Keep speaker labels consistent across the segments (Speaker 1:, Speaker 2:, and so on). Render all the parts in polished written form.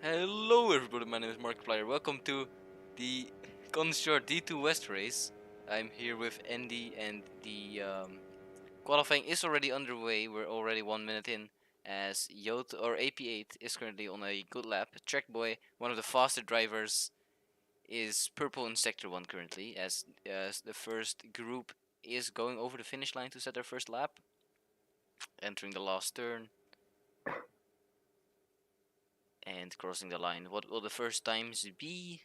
Speaker 1: Hello everybody, my name is Markiplier. Welcome to the Conshore D2 West race. I'm here with Andy and the qualifying is already underway. We're already 1 minute in as Yot or AP8 is currently on a good lap. Trackboy, one of the faster drivers, is purple in sector 1 currently as the first group is going over the finish line to set their first lap, entering the last turn and crossing the line. What will the first times be?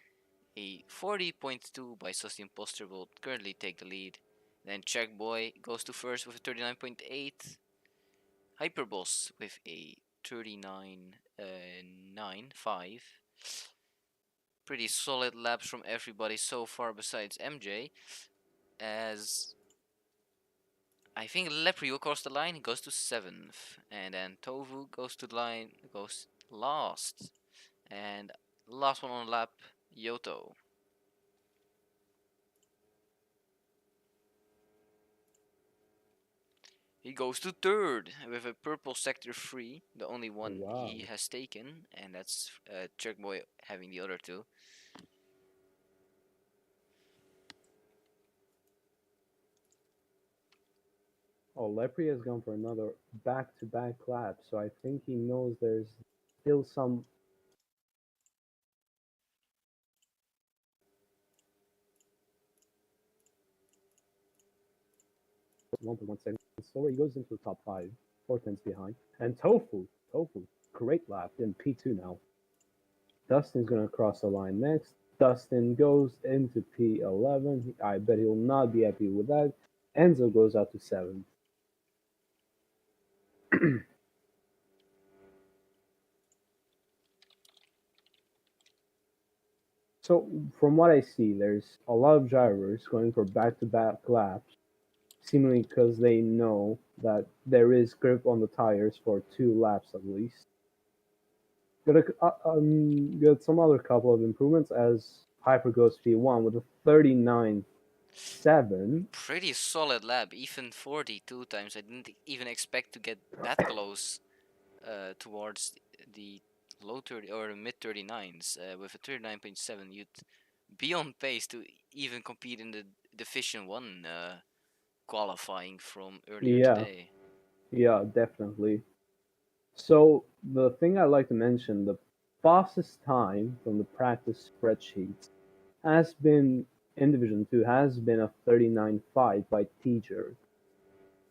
Speaker 1: A 40.2 by Susty Imposter will currently take the lead. Then Checkboy goes to first with a 39.8. Hyperboss with a 39.95. Pretty solid laps from everybody so far besides MJ. As I think Lepri will cross the line, he goes to 7th. And then Tovu goes to the line, goes last. And last one on the lap, Yoto. He goes to third with a purple sector 3, the only one he has taken, and that's Jerkboy having the other two.
Speaker 2: Oh, Lepri has gone for another back-to-back lap, so I think he knows there's still some. One to 1 second slower. He goes into the top 5, 4 tenths behind. And Tofu, great lap in P2 now. Dustin's gonna cross the line next. Dustin goes into P11. I bet he'll not be happy with that. Enzo goes out to 7th. So from what I see, there's a lot of drivers going for back-to-back laps, seemingly because they know that there is grip on the tires for 2 laps at least. Got some other couple of improvements as Hyper goes P1 with a 39.7.
Speaker 1: Pretty solid lap, even 42 times. I didn't even expect to get that close towards the low 30 or mid 39s. With a 39.7, you'd be on pace to even compete in the Division 1 qualifying from earlier today.
Speaker 2: Yeah, definitely. So the thing I'd like to mention, the fastest time from the practice spreadsheets has been in Division 2 has been a 39.5 by T-Jerk.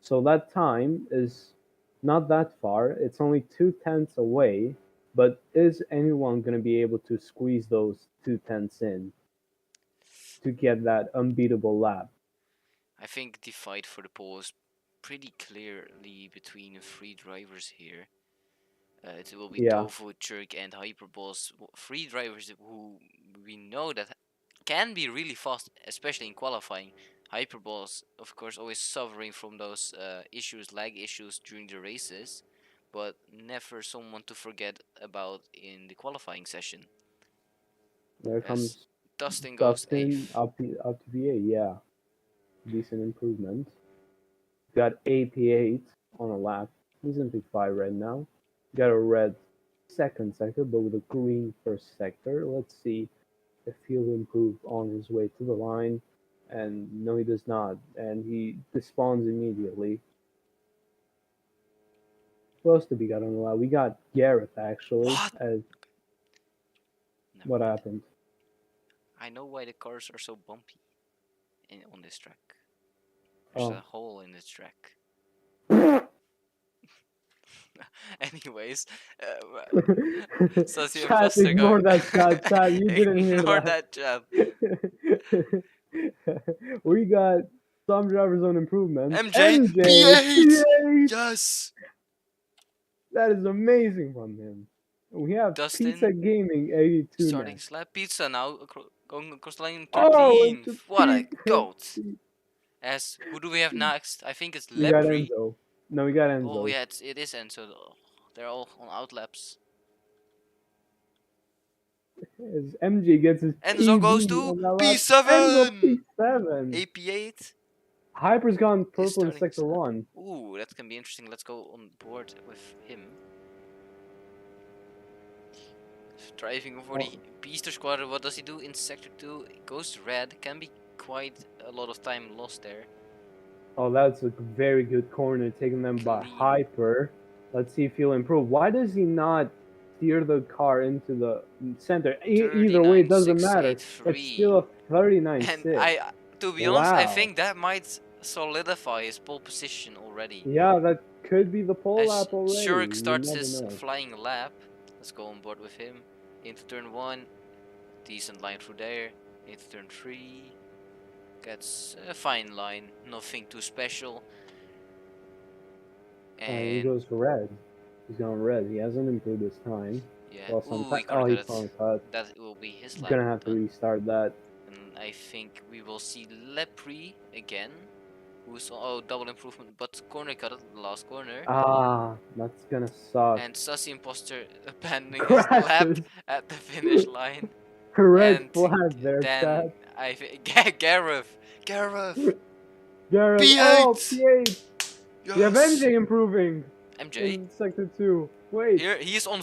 Speaker 2: So that time is not that far. It's only 2 tenths away, but is anyone going to be able to squeeze those 2 tenths in to get that unbeatable lap?
Speaker 1: I think the fight for the pole is pretty clearly between the 3 drivers here. It will be Tofu, Chirk, and Hyperboss. 3 drivers who we know that can be really fast, especially in qualifying. Hyperboss, of course, always suffering from those lag issues during the races, but never someone to forget about in the qualifying session.
Speaker 2: There comes
Speaker 1: Dustin
Speaker 2: up to V8, yeah. Decent improvement. Got AP8 on a lap. He's in P5 right now. Got a red second sector, but with a green first sector. Let's see if he'll improve on his way to the line. And no, he does not. And he despawns immediately. Who else did we got on the lap? We got Gareth, actually. What happened?
Speaker 1: I know why the cars are so bumpy on this track. There's a hole in this track. Anyways,
Speaker 2: Chat, ignore that chat. You didn't hear that.
Speaker 1: Chat.
Speaker 2: We got some drivers on improvement.
Speaker 1: MJ P8! Yes!
Speaker 2: That is amazing from him. We have
Speaker 1: Dustin,
Speaker 2: Pizza Gaming 82
Speaker 1: starting
Speaker 2: next.
Speaker 1: slap pizza now, going across the line 13th. What a goat! As who do we have next? I think it's Lepri.
Speaker 2: We got Enzo. No, we got Enzo.
Speaker 1: Oh yeah, it is Enzo. They're all on outlaps.
Speaker 2: As MJ gets his
Speaker 1: Enzo goes to P7.
Speaker 2: Enzo P7.
Speaker 1: AP8.
Speaker 2: Hyper's gone purple in sector 1.
Speaker 1: Ooh, that can be interesting. Let's go on board with him. Driving for the Beaster Squadron. What does he do in Sector 2? It goes red. Can be quite a lot of time lost there.
Speaker 2: Oh, that's a very good corner, taking them by
Speaker 1: Clean.
Speaker 2: hyper. Let's see if he'll improve. Why does he not steer the car into the center? Either way, it doesn't matter. It's
Speaker 1: 39.683.
Speaker 2: still a 39.6.
Speaker 1: And to be honest, I
Speaker 2: Wow.
Speaker 1: think that might solidify his pole position already.
Speaker 2: Yeah, that could be the pole
Speaker 1: As
Speaker 2: lap already.
Speaker 1: Shurk
Speaker 2: You
Speaker 1: starts
Speaker 2: never
Speaker 1: his
Speaker 2: know.
Speaker 1: flying lap. Let's go on board with him. Into turn 1. Decent line through there. Into turn 3. Gets a fine line. Nothing too special.
Speaker 2: And he
Speaker 1: And
Speaker 2: goes red. He's going red. He hasn't improved this time.
Speaker 1: yeah,
Speaker 2: Well, some
Speaker 1: ooh, he
Speaker 2: oh, he
Speaker 1: cut
Speaker 2: front
Speaker 1: it.
Speaker 2: cut.
Speaker 1: That will be his lap.
Speaker 2: Gonna have to
Speaker 1: done.
Speaker 2: restart that.
Speaker 1: And I think we will see Lepre again. Who's double improvement, but corner cut at the last corner.
Speaker 2: Ah, that's gonna suck.
Speaker 1: And Sussy Imposter abandoning his lap
Speaker 2: Crashes.
Speaker 1: at the finish line.
Speaker 2: Red
Speaker 1: And
Speaker 2: flag there,
Speaker 1: then
Speaker 2: Chad.
Speaker 1: I think Gareth.
Speaker 2: Gareth.
Speaker 1: P8!
Speaker 2: Oh, P8.
Speaker 1: Yes.
Speaker 2: You have MJ improving
Speaker 1: MJ.
Speaker 2: in sector 2. Wait.
Speaker 1: Here he's on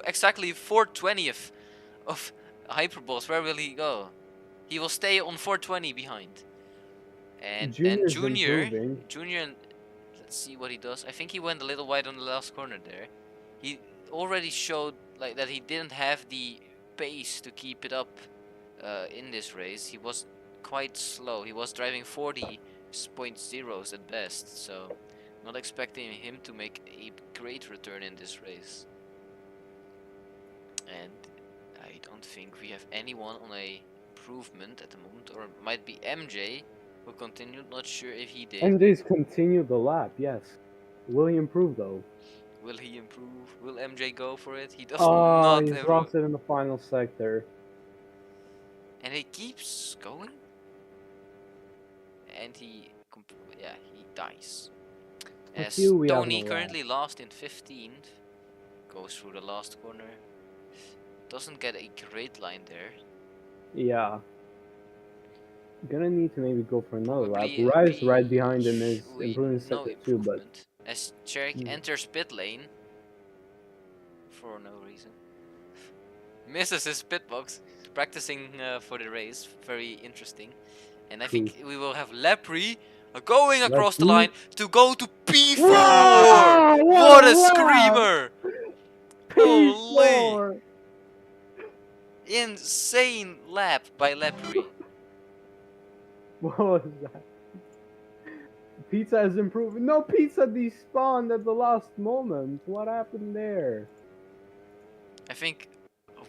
Speaker 1: exactly 4/20th of Hyperboss. Where will he go? He will stay on 420 behind. And
Speaker 2: Junior's
Speaker 1: Junior,
Speaker 2: improving.
Speaker 1: let's see what he does. I think he went a little wide on the last corner there. He already showed like that he didn't have the pace to keep it up in this race. He was quite slow. He was driving 40.0s at best, so not expecting him to make a great return in this race. And I don't think we have anyone on a improvement at the moment, or it might be MJ who continued. Not sure if he did.
Speaker 2: MJ's continued the lap, yes. Will he improve though?
Speaker 1: Will he improve? Will MJ go for it? He does
Speaker 2: Oh,
Speaker 1: not
Speaker 2: he
Speaker 1: improve.
Speaker 2: drops it in the final sector.
Speaker 1: And he keeps going. And he dies.
Speaker 2: Let's
Speaker 1: As
Speaker 2: see who we have on
Speaker 1: Tony
Speaker 2: the
Speaker 1: currently last in 15th. Goes through the last corner. Doesn't get a great line there.
Speaker 2: Yeah. Gonna need to maybe go for another lap.
Speaker 1: Probably
Speaker 2: Rise right behind him is improving
Speaker 1: no
Speaker 2: sector 2, but
Speaker 1: improvement. As Cherek enters pit lane. For no reason. Misses his pit box. Practicing for the race. Very interesting. And I think we will have Lepre going across the line to go to P4!
Speaker 2: Wow,
Speaker 1: What a
Speaker 2: wow.
Speaker 1: screamer! Holy!
Speaker 2: P4!
Speaker 1: Insane lap by Lepre.
Speaker 2: What was that? Pizza is improving. No, Pizza despawned at the last moment. What happened there?
Speaker 1: I think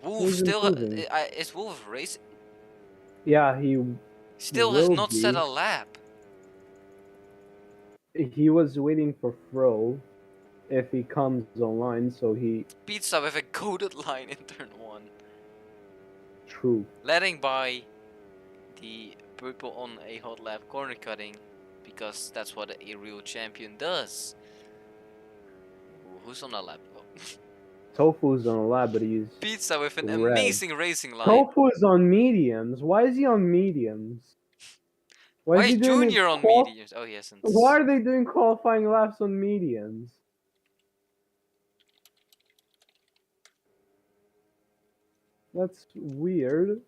Speaker 1: Wolf
Speaker 2: He's
Speaker 1: still
Speaker 2: improving.
Speaker 1: is Wolf racing?
Speaker 2: Yeah, he
Speaker 1: Still has
Speaker 2: will
Speaker 1: not
Speaker 2: be.
Speaker 1: set a lap.
Speaker 2: He was waiting for Fro if he comes online, so he...
Speaker 1: Pizza with a coded line in turn 1.
Speaker 2: True.
Speaker 1: Letting by the purple on a hot lap corner cutting, because that's what a real champion does. Who's on a lap? Oh.
Speaker 2: Tofu's on a lap, but he's...
Speaker 1: Pizza with an
Speaker 2: red.
Speaker 1: amazing racing line.
Speaker 2: Tofu is on mediums. Why is he on mediums?
Speaker 1: Why
Speaker 2: he
Speaker 1: is
Speaker 2: doing
Speaker 1: Junior on mediums? Oh yes. And
Speaker 2: Why are they doing qualifying laps on mediums? That's weird.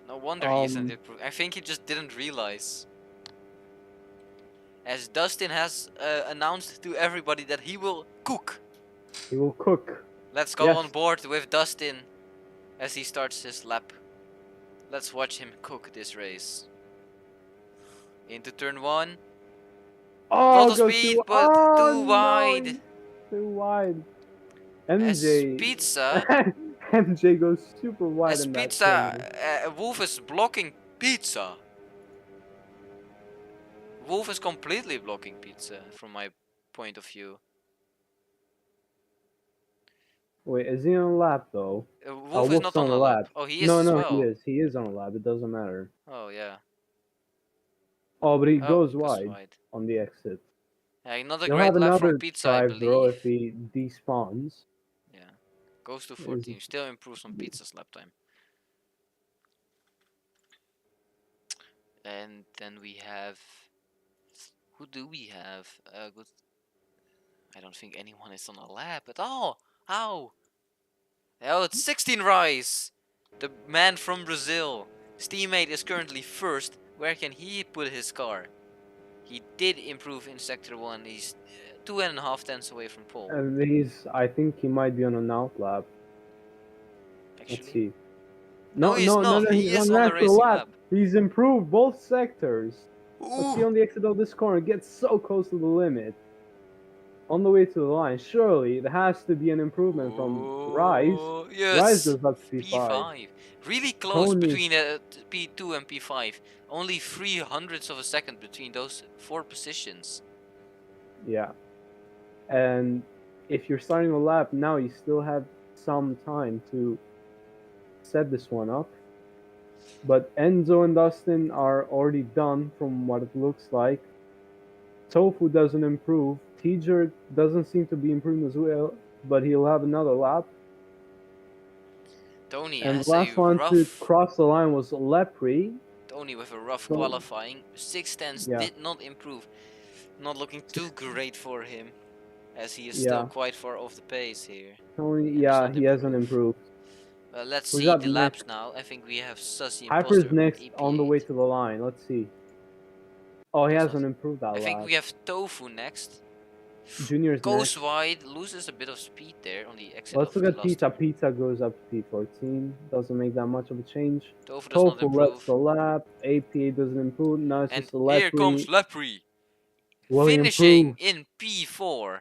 Speaker 1: no wonder he isn't improving. I think he just didn't realize. As Dustin has announced to everybody that he will cook.
Speaker 2: He will cook.
Speaker 1: Let's go on board with Dustin as he starts his lap. Let's watch him cook this race. Into turn 1.
Speaker 2: Oh,
Speaker 1: Full speed, but too wide.
Speaker 2: No, too wide. MJ.
Speaker 1: As Pizza.
Speaker 2: MJ goes super wide
Speaker 1: As
Speaker 2: in
Speaker 1: Pizza,
Speaker 2: that
Speaker 1: Wolf is blocking Pizza. Wolf is completely blocking Pizza from my point of view.
Speaker 2: Wait, is he on a lap though?
Speaker 1: Wolf is not on a lap. Oh, he is as well.
Speaker 2: No, he is. He is on a lap. It doesn't matter.
Speaker 1: Oh, yeah.
Speaker 2: Oh, but he goes wide on the exit.
Speaker 1: Yeah, another
Speaker 2: He'll
Speaker 1: great
Speaker 2: have
Speaker 1: lap
Speaker 2: another
Speaker 1: from Pizza, I
Speaker 2: drive throw
Speaker 1: believe.
Speaker 2: if he despawns.
Speaker 1: Yeah. Goes to 14. Still improves on Pizza's lap time. And then we have... Who do we have? Good. I don't think anyone is on a lap at all. How? Oh, it's 16 Rise! The man from Brazil. His teammate is currently first. Where can he put his car? He did improve in Sector 1. He's 2.5 tenths away from pole.
Speaker 2: And I think he might be on an outlap. Let's
Speaker 1: Actually.
Speaker 2: see.
Speaker 1: No,
Speaker 2: No,
Speaker 1: he's
Speaker 2: no, no,
Speaker 1: not.
Speaker 2: no,
Speaker 1: He
Speaker 2: he's
Speaker 1: is
Speaker 2: on an
Speaker 1: on the
Speaker 2: actual
Speaker 1: racing
Speaker 2: lap.
Speaker 1: lab.
Speaker 2: He's improved both sectors. Let's see
Speaker 1: Ooh!
Speaker 2: on the exit of this corner. Gets so close to the limit. On the way to the line. Surely there has to be an improvement from Rise.
Speaker 1: Oh,
Speaker 2: Rise
Speaker 1: yes!
Speaker 2: goes up to P5.
Speaker 1: P5. Really close
Speaker 2: Tony,
Speaker 1: between P2 and P5. Only 300ths of a second between those 4 positions.
Speaker 2: yeah. And if you're starting a lap now, you still have some time to set this one up. But Enzo and Dustin are already done from what it looks like. Tofu doesn't improve. T-Jerk doesn't seem to be improving as well, but he'll have another lap.
Speaker 1: Tony
Speaker 2: And
Speaker 1: has
Speaker 2: the
Speaker 1: a
Speaker 2: last one to
Speaker 1: rough.
Speaker 2: cross the line was Lepri.
Speaker 1: Tony with a rough
Speaker 2: So,
Speaker 1: qualifying. 6 tenths
Speaker 2: yeah,
Speaker 1: did not improve. Not looking too great for him, as he is still
Speaker 2: yeah.
Speaker 1: quite far off the pace here.
Speaker 2: Tony,
Speaker 1: And does
Speaker 2: yeah,
Speaker 1: not
Speaker 2: he hasn't
Speaker 1: improve.
Speaker 2: improved.
Speaker 1: Let's
Speaker 2: Who's
Speaker 1: see
Speaker 2: up
Speaker 1: the laps
Speaker 2: next?
Speaker 1: now. I think we have Sussy
Speaker 2: Hyper's
Speaker 1: Imposter
Speaker 2: next on the way
Speaker 1: AP8.
Speaker 2: to the line. Let's see. Oh, he
Speaker 1: Does not.
Speaker 2: hasn't improved that
Speaker 1: I think
Speaker 2: lap.
Speaker 1: we have Tofu next.
Speaker 2: Junior's
Speaker 1: Goes
Speaker 2: next.
Speaker 1: wide, loses a bit of speed there on the exit
Speaker 2: Let's
Speaker 1: of
Speaker 2: look
Speaker 1: the
Speaker 2: at
Speaker 1: last
Speaker 2: Pizza.
Speaker 1: turn.
Speaker 2: Pizza goes up to P14. Doesn't make that much of a change.
Speaker 1: Tofu does not
Speaker 2: Tofu lets
Speaker 1: improve.
Speaker 2: the lap. APA doesn't improve. Now it's
Speaker 1: And
Speaker 2: just a
Speaker 1: here comes
Speaker 2: Lepri.
Speaker 1: Lepri,
Speaker 2: Will he
Speaker 1: finishing
Speaker 2: improve?
Speaker 1: in P4.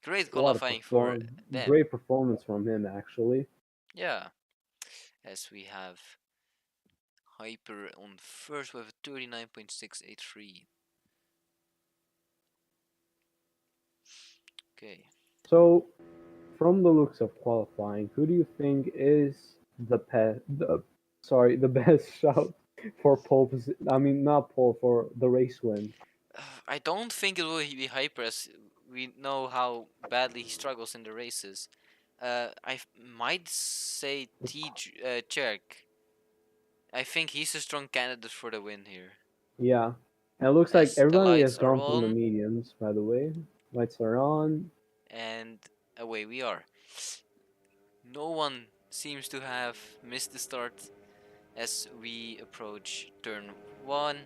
Speaker 1: Great
Speaker 2: What a
Speaker 1: qualifying for them.
Speaker 2: great performance from him, actually.
Speaker 1: Yeah, as we have Hyper on first with a 39.683. Okay.
Speaker 2: So, from the looks of qualifying, who do you think is the best shout for pole position? I mean, not pole, for the race win.
Speaker 1: I don't think it will be Hyper, as we know how badly he struggles in the races. Might say Cherk. I think he's a strong candidate for the win here.
Speaker 2: Yeah, and it looks like
Speaker 1: As the
Speaker 2: everybody has
Speaker 1: lights are
Speaker 2: gone from the
Speaker 1: on,
Speaker 2: mediums. By the way, lights are on.
Speaker 1: and away we are. No one seems to have missed the start as we approach turn 1.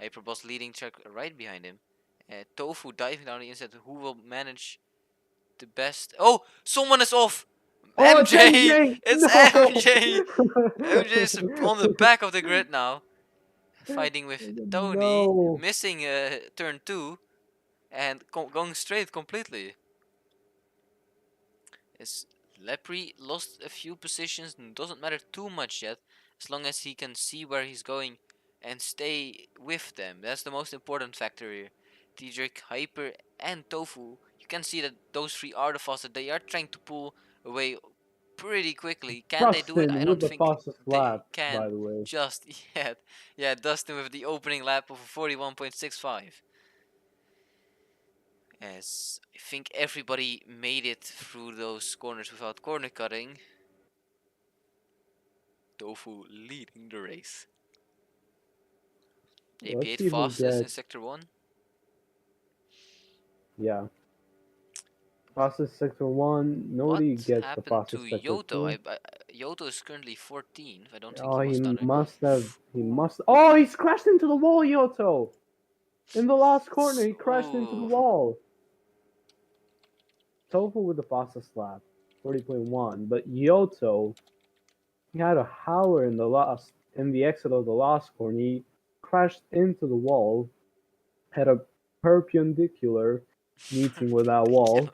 Speaker 1: Hyperboss leading track right behind him. Tofu diving down the inside. Who will manage the best? Oh, someone is off.
Speaker 2: Oh, it's
Speaker 1: MJ.
Speaker 2: MJ!
Speaker 1: It's
Speaker 2: No!
Speaker 1: MJ. MJ is on the back of the grid now, fighting with Tony,
Speaker 2: No!
Speaker 1: missing turn 2 and going straight completely. As Lepri lost a few positions, and doesn't matter too much yet, as long as he can see where he's going and stay with them. That's the most important factor here. T-Jerk, Hyper, and Tofu. You can see that those three are the fastest. They are trying to pull away pretty quickly. Can they do it? I
Speaker 2: Dustin with
Speaker 1: don't
Speaker 2: the
Speaker 1: think
Speaker 2: fastest
Speaker 1: they
Speaker 2: lap, by
Speaker 1: can
Speaker 2: the way.
Speaker 1: just yet. Yeah, Dustin with the opening lap of 41.65. As I think everybody made it through those corners without corner cutting. Tofu leading the race.
Speaker 2: Let's
Speaker 1: AP8
Speaker 2: see who
Speaker 1: fastest in
Speaker 2: gets.
Speaker 1: Sector 1.
Speaker 2: Yeah. Fastest sector 1. Nobody
Speaker 1: What
Speaker 2: gets the
Speaker 1: happened to
Speaker 2: fastest sector
Speaker 1: Yoto?
Speaker 2: 2.
Speaker 1: Yoto is currently 14th. I don't think
Speaker 2: Oh,
Speaker 1: he
Speaker 2: he
Speaker 1: was done it.
Speaker 2: must have. He must. Oh, he's crashed into the wall, Yoto! In the last corner, he crashed into the
Speaker 1: Ooh.
Speaker 2: wall. Tofu with the fastest lap, 40.1. But Yoto, he had a howler in the exit of the last corner. He crashed into the wall, had a perpendicular meeting with that wall.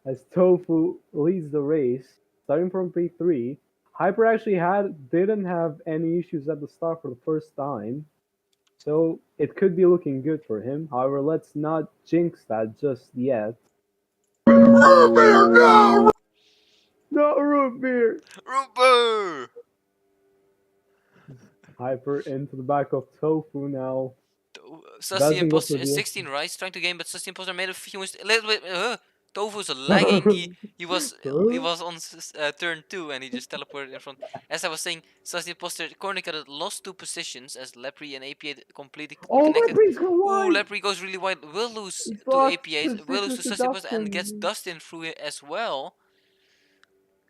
Speaker 2: As Tofu leads the race, starting from P3. Hyper actually didn't have any issues at the start for the first time, so it could be looking good for him. However, let's not jinx that just yet. Root beer, no! Not root beer!
Speaker 1: Rooper!
Speaker 2: Hyper into the back of Tofu now.
Speaker 1: Sussy
Speaker 2: Doesn't go
Speaker 1: Imposter
Speaker 2: for
Speaker 1: is
Speaker 2: the
Speaker 1: 16 right, trying to gain, but Sussy Imposter made a few mistakes. A little bit. Tofu's lagging. He was on turn 2 and he just teleported in front. As I was saying, Sassy Imposter corner cut lost 2 positions as Lepre and APA completely
Speaker 2: Oh,
Speaker 1: connected.
Speaker 2: Lepre's gone
Speaker 1: Ooh,
Speaker 2: wide.
Speaker 1: Lepre goes really wide. Will lose
Speaker 2: He's
Speaker 1: to
Speaker 2: lost
Speaker 1: APA. Will lose
Speaker 2: positions
Speaker 1: to
Speaker 2: to
Speaker 1: Sassy Imposter and gets
Speaker 2: Dustin.
Speaker 1: Dustin through it as well.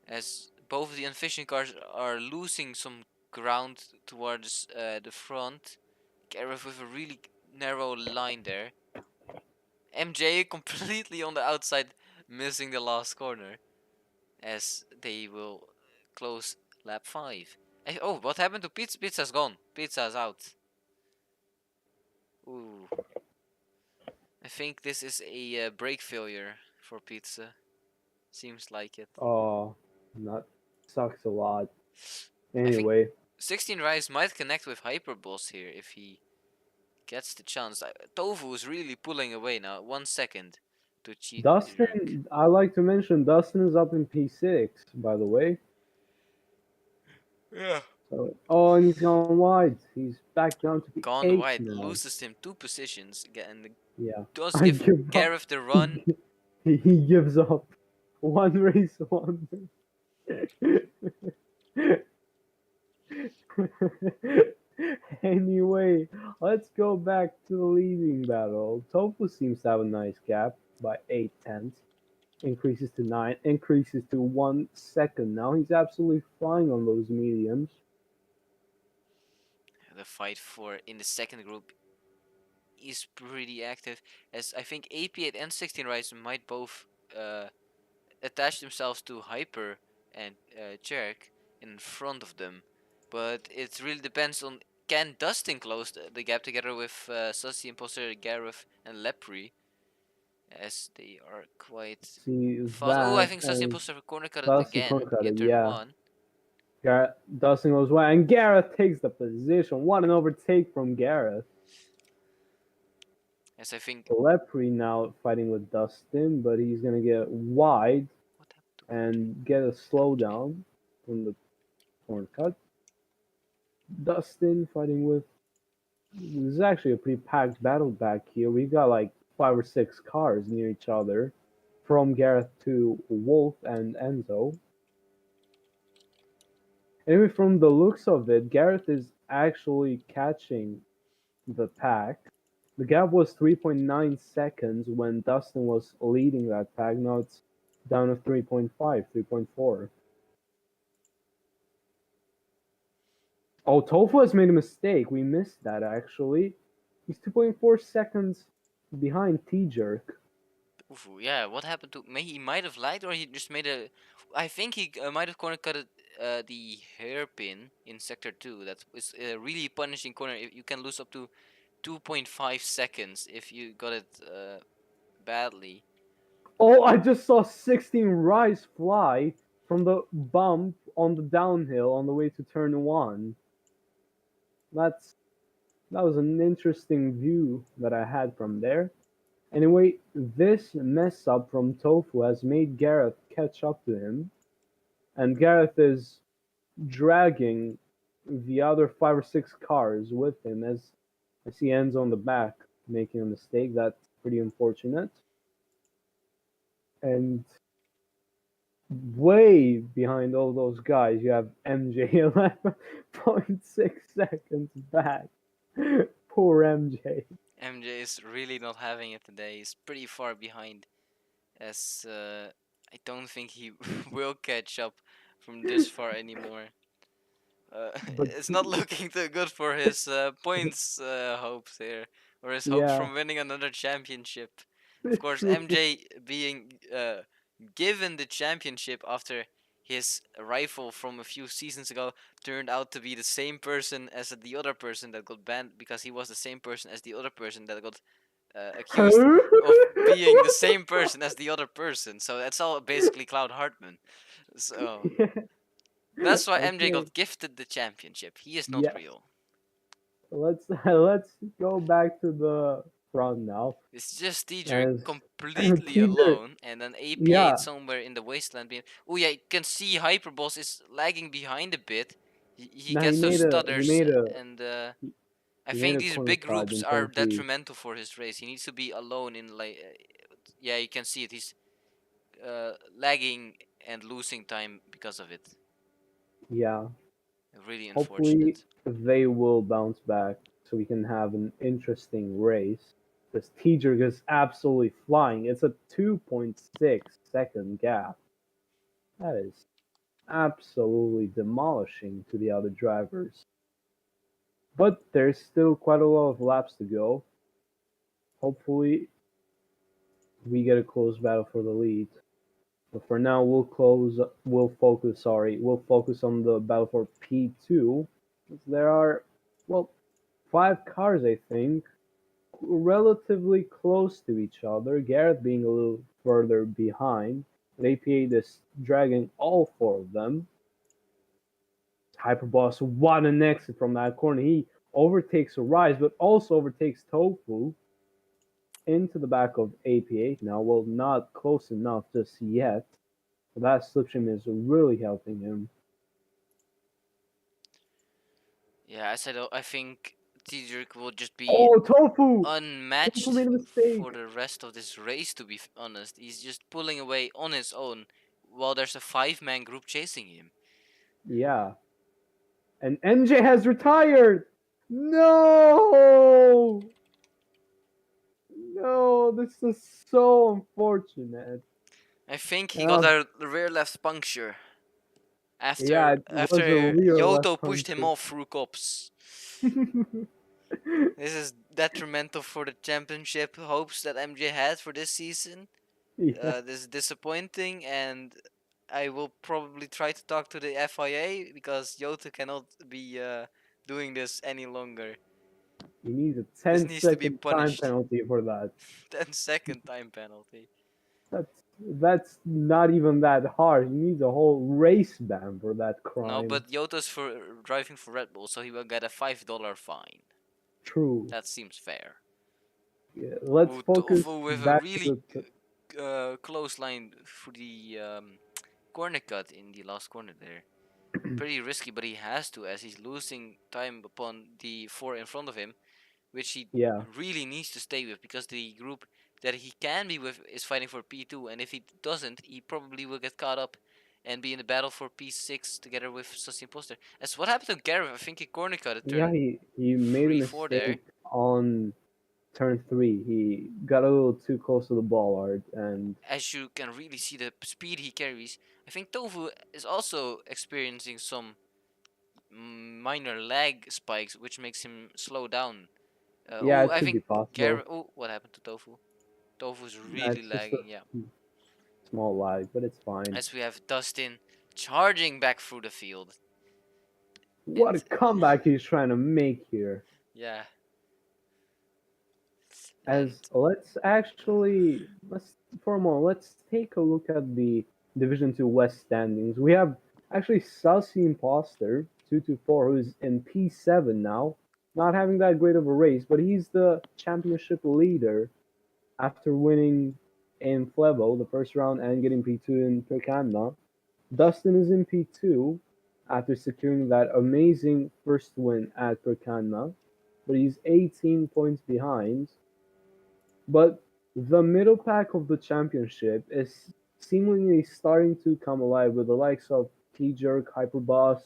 Speaker 1: As both of the efficient cars are losing some ground towards the front. Gareth with a really narrow line there. MJ completely on the outside, missing the last corner, as they will close lap 5. Oh, what happened to Pizza? Pizza's gone. Pizza's out. Ooh. I think this is a brake failure for Pizza. Seems like it.
Speaker 2: Oh, that sucks a lot.
Speaker 1: I think
Speaker 2: Anyway,
Speaker 1: 16 Rise might connect with Hyperboss here if he gets the chance. Tofu is really pulling away now. 1 second to cheat jerk.
Speaker 2: Dustin, I like to mention Dustin is up in P6, by the way.
Speaker 1: Yeah.
Speaker 2: So, oh, and he's gone wide. He's back down to
Speaker 1: Gone
Speaker 2: P8
Speaker 1: wide,
Speaker 2: now.
Speaker 1: loses him 2 positions and
Speaker 2: Yeah.
Speaker 1: does
Speaker 2: I
Speaker 1: give
Speaker 2: give up.
Speaker 1: Gareth the run.
Speaker 2: He gives up. One race, one. Anyway, let's go back to the leading battle. Tofu seems to have a nice gap by 8 tenths. Increases to 9, increases to 1 second. Now he's absolutely flying on those mediums.
Speaker 1: The fight for in the second group is pretty active, as I think AP8 and 16 Rise might both attach themselves to Hyper and Cherk in front of them. But it really depends on, can Dustin close the gap together with Sussy, Imposter, Gareth, and Lepre, as they are quite
Speaker 2: See
Speaker 1: fast. Oh, I
Speaker 2: that
Speaker 1: think Sussy
Speaker 2: as
Speaker 1: Imposter corner cut it
Speaker 2: Dustin
Speaker 1: again in
Speaker 2: Corncutter,
Speaker 1: turn
Speaker 2: yeah.
Speaker 1: 1.
Speaker 2: Dustin goes wide, and Gareth takes the position. What an overtake from Gareth.
Speaker 1: As I think.
Speaker 2: Lepre now fighting with Dustin, but he's gonna get wide
Speaker 1: What happened to
Speaker 2: and get a slowdown from the corn cut. Dustin fighting with. This is actually a pretty packed battle back here. We got like 5 or 6 cars near each other, from Gareth to Wolf and Enzo. Anyway, from the looks of it, Gareth is actually catching the pack. The gap was 3.9 seconds when Dustin was leading that pack. Now it's down to 3.5, 3.4. Oh, Tofu has made a mistake. We missed that actually. He's 2.4 seconds behind T-Jerk.
Speaker 1: Oof, yeah, what happened to? He might have lied, or he just made a. I think he might have corner cut the hairpin in sector 2. That is a really punishing corner. You can lose up to 2.5 seconds if you got it badly.
Speaker 2: Oh, I just saw 16 Rise fly from the bump on the downhill on the way to turn 1. That was an interesting view that I had from there. Anyway, this mess up from Tofu has made Gareth catch up to him, and Gareth is dragging the other 5 or 6 cars with him as he ends on the back, making a mistake. That's pretty unfortunate. And way behind all those guys, you have MJ 11.6 seconds back. Poor MJ.
Speaker 1: MJ is really not having it today. He's pretty far behind, as I don't think he will catch up from this far anymore.
Speaker 2: But
Speaker 1: It's not looking too good for his points hopes here, or his hopes
Speaker 2: yeah,
Speaker 1: from winning another championship. Of
Speaker 2: it's
Speaker 1: course,
Speaker 2: true.
Speaker 1: MJ being given the championship after his rival from a few seasons ago turned out to be the same person as the other person that got banned, because he was the same person as the other person that got accused of being the same person as the other person. So that's all basically Cloud Hartman. So that's why MJ
Speaker 2: Okay.
Speaker 1: got gifted the championship. He is not
Speaker 2: Yeah.
Speaker 1: real.
Speaker 2: Let's go back to the front now.
Speaker 1: It's just Teacher
Speaker 2: As
Speaker 1: completely
Speaker 2: Teaser,
Speaker 1: alone, and then AP8
Speaker 2: yeah,
Speaker 1: somewhere in the wasteland. Oh yeah, you can see Hyperboss is lagging behind a bit. He
Speaker 2: now
Speaker 1: gets those
Speaker 2: he
Speaker 1: stutters,
Speaker 2: made a
Speaker 1: and I
Speaker 2: he made
Speaker 1: think
Speaker 2: a
Speaker 1: these
Speaker 2: corner
Speaker 1: big
Speaker 2: cut
Speaker 1: groups
Speaker 2: in
Speaker 1: are
Speaker 2: turn 3.
Speaker 1: detrimental for his race. He needs to be alone in, like, yeah, you can see it. lagging and losing time because of it.
Speaker 2: Yeah.
Speaker 1: Really
Speaker 2: Hopefully
Speaker 1: unfortunate.
Speaker 2: they will bounce back so we can have an interesting race. This T-Jerk is absolutely flying. It's a 2.6 second gap. That is absolutely demolishing to the other drivers. But there's still quite a lot of laps to go. Hopefully we get a close battle for the lead. But for now, we'll focus on the battle for P2. There are, well, 5 cars, I think, relatively close to each other. Garrett being a little further behind. And APA is dragging all 4 of them. Hyperboss, what an exit from that corner. He overtakes Rise, but also overtakes Tofu into the back of APA. Now, well, not close enough just yet. That slipstream is really helping him.
Speaker 1: Yeah, I said I think T-Jerk will just be
Speaker 2: Oh, Tofu! Tofu
Speaker 1: unmatched
Speaker 2: made a mistake.
Speaker 1: for the rest of this race. To be honest, he's just pulling away on his own, while there's a 5-man group chasing him.
Speaker 2: Yeah. And MJ has retired! No! No, this is so unfortunate.
Speaker 1: I think he got
Speaker 2: Uh,
Speaker 1: a rear left puncture
Speaker 2: yeah,
Speaker 1: after
Speaker 2: it was a rear
Speaker 1: Yoto
Speaker 2: left
Speaker 1: pushed him
Speaker 2: puncture.
Speaker 1: off through cops. This is detrimental for the championship hopes that MJ had for this season.
Speaker 2: Yeah,
Speaker 1: This is disappointing, and I will probably try to talk to the FIA because Yoto cannot be doing this any longer.
Speaker 2: he needs a
Speaker 1: This
Speaker 2: 10
Speaker 1: needs to be
Speaker 2: second time
Speaker 1: punished.
Speaker 2: penalty for that.
Speaker 1: 10-second time penalty.
Speaker 2: That's not even that hard. He needs a whole race ban for that
Speaker 1: No,
Speaker 2: crime.
Speaker 1: but Yoto's for driving for Red Bull, so he will get a $5 fine.
Speaker 2: True.
Speaker 1: That seems fair.
Speaker 2: Yeah, let's focus
Speaker 1: With a
Speaker 2: back to
Speaker 1: really close line for the corner cut in the last corner there. Pretty risky, but he has to as he's losing time upon the 4 in front of him, which he
Speaker 2: yeah.
Speaker 1: really needs to stay with because the group that he can be with is fighting for P2, and if he doesn't, he probably will get caught up and be in the battle for P6 together with Sussy Imposter. As what happened to Gareth, I think he corner cut at
Speaker 2: Yeah,
Speaker 1: turn
Speaker 2: he made a
Speaker 1: 3-4 there.
Speaker 2: mistake on turn 3. He got a little too close to the ballard, and
Speaker 1: As you can really see the speed he carries, I think Tofu is also experiencing some minor lag spikes, which makes him slow down.
Speaker 2: yeah,
Speaker 1: Oh,
Speaker 2: it
Speaker 1: I
Speaker 2: could be
Speaker 1: think
Speaker 2: possible.
Speaker 1: Gareth. Oh, what happened to Tofu? Tofu's really
Speaker 2: That's just a
Speaker 1: lagging, yeah.
Speaker 2: small lag, but it's fine.
Speaker 1: As we have Dustin charging back through the field.
Speaker 2: What
Speaker 1: And
Speaker 2: a comeback he's trying to make here.
Speaker 1: yeah, and
Speaker 2: As let's for a moment, let's take a look at the Division 2 West standings. We have actually Saucy Imposter 224, who's in P7 now, not having that great of a race, but he's the championship leader after winning in Flebo the first round and getting P2 in Percanna. Dustin is in P2 after securing that amazing first win at Percanna, but he's 18 points behind. But the middle pack of the championship is seemingly starting to come alive with the likes of T-Jerk, Hyperboss,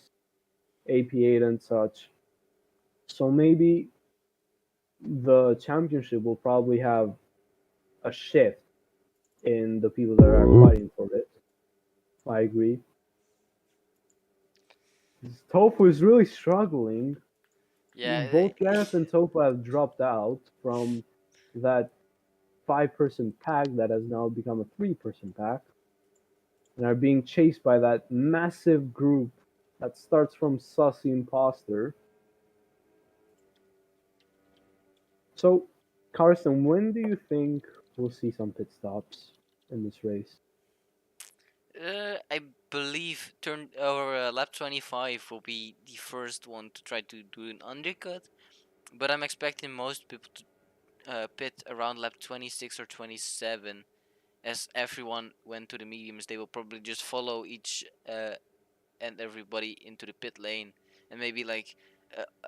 Speaker 2: AP8, and such. So maybe the championship will probably have a shift in the people that are fighting for it. I agree. Tofu is really struggling.
Speaker 1: yeah,
Speaker 2: Both Gareth and Tofu have dropped out from that 5-person pack that has now become a 3-person pack and are being chased by that massive group that starts from Sussy Imposter. So, Carson, when do you think we'll see some pit stops in this race?
Speaker 1: I believe turn or lap 25 will be the first one to try to do an undercut, but I'm expecting most people to pit around lap 26 or 27. As everyone went to the mediums, they will probably just follow each and everybody into the pit lane, and maybe like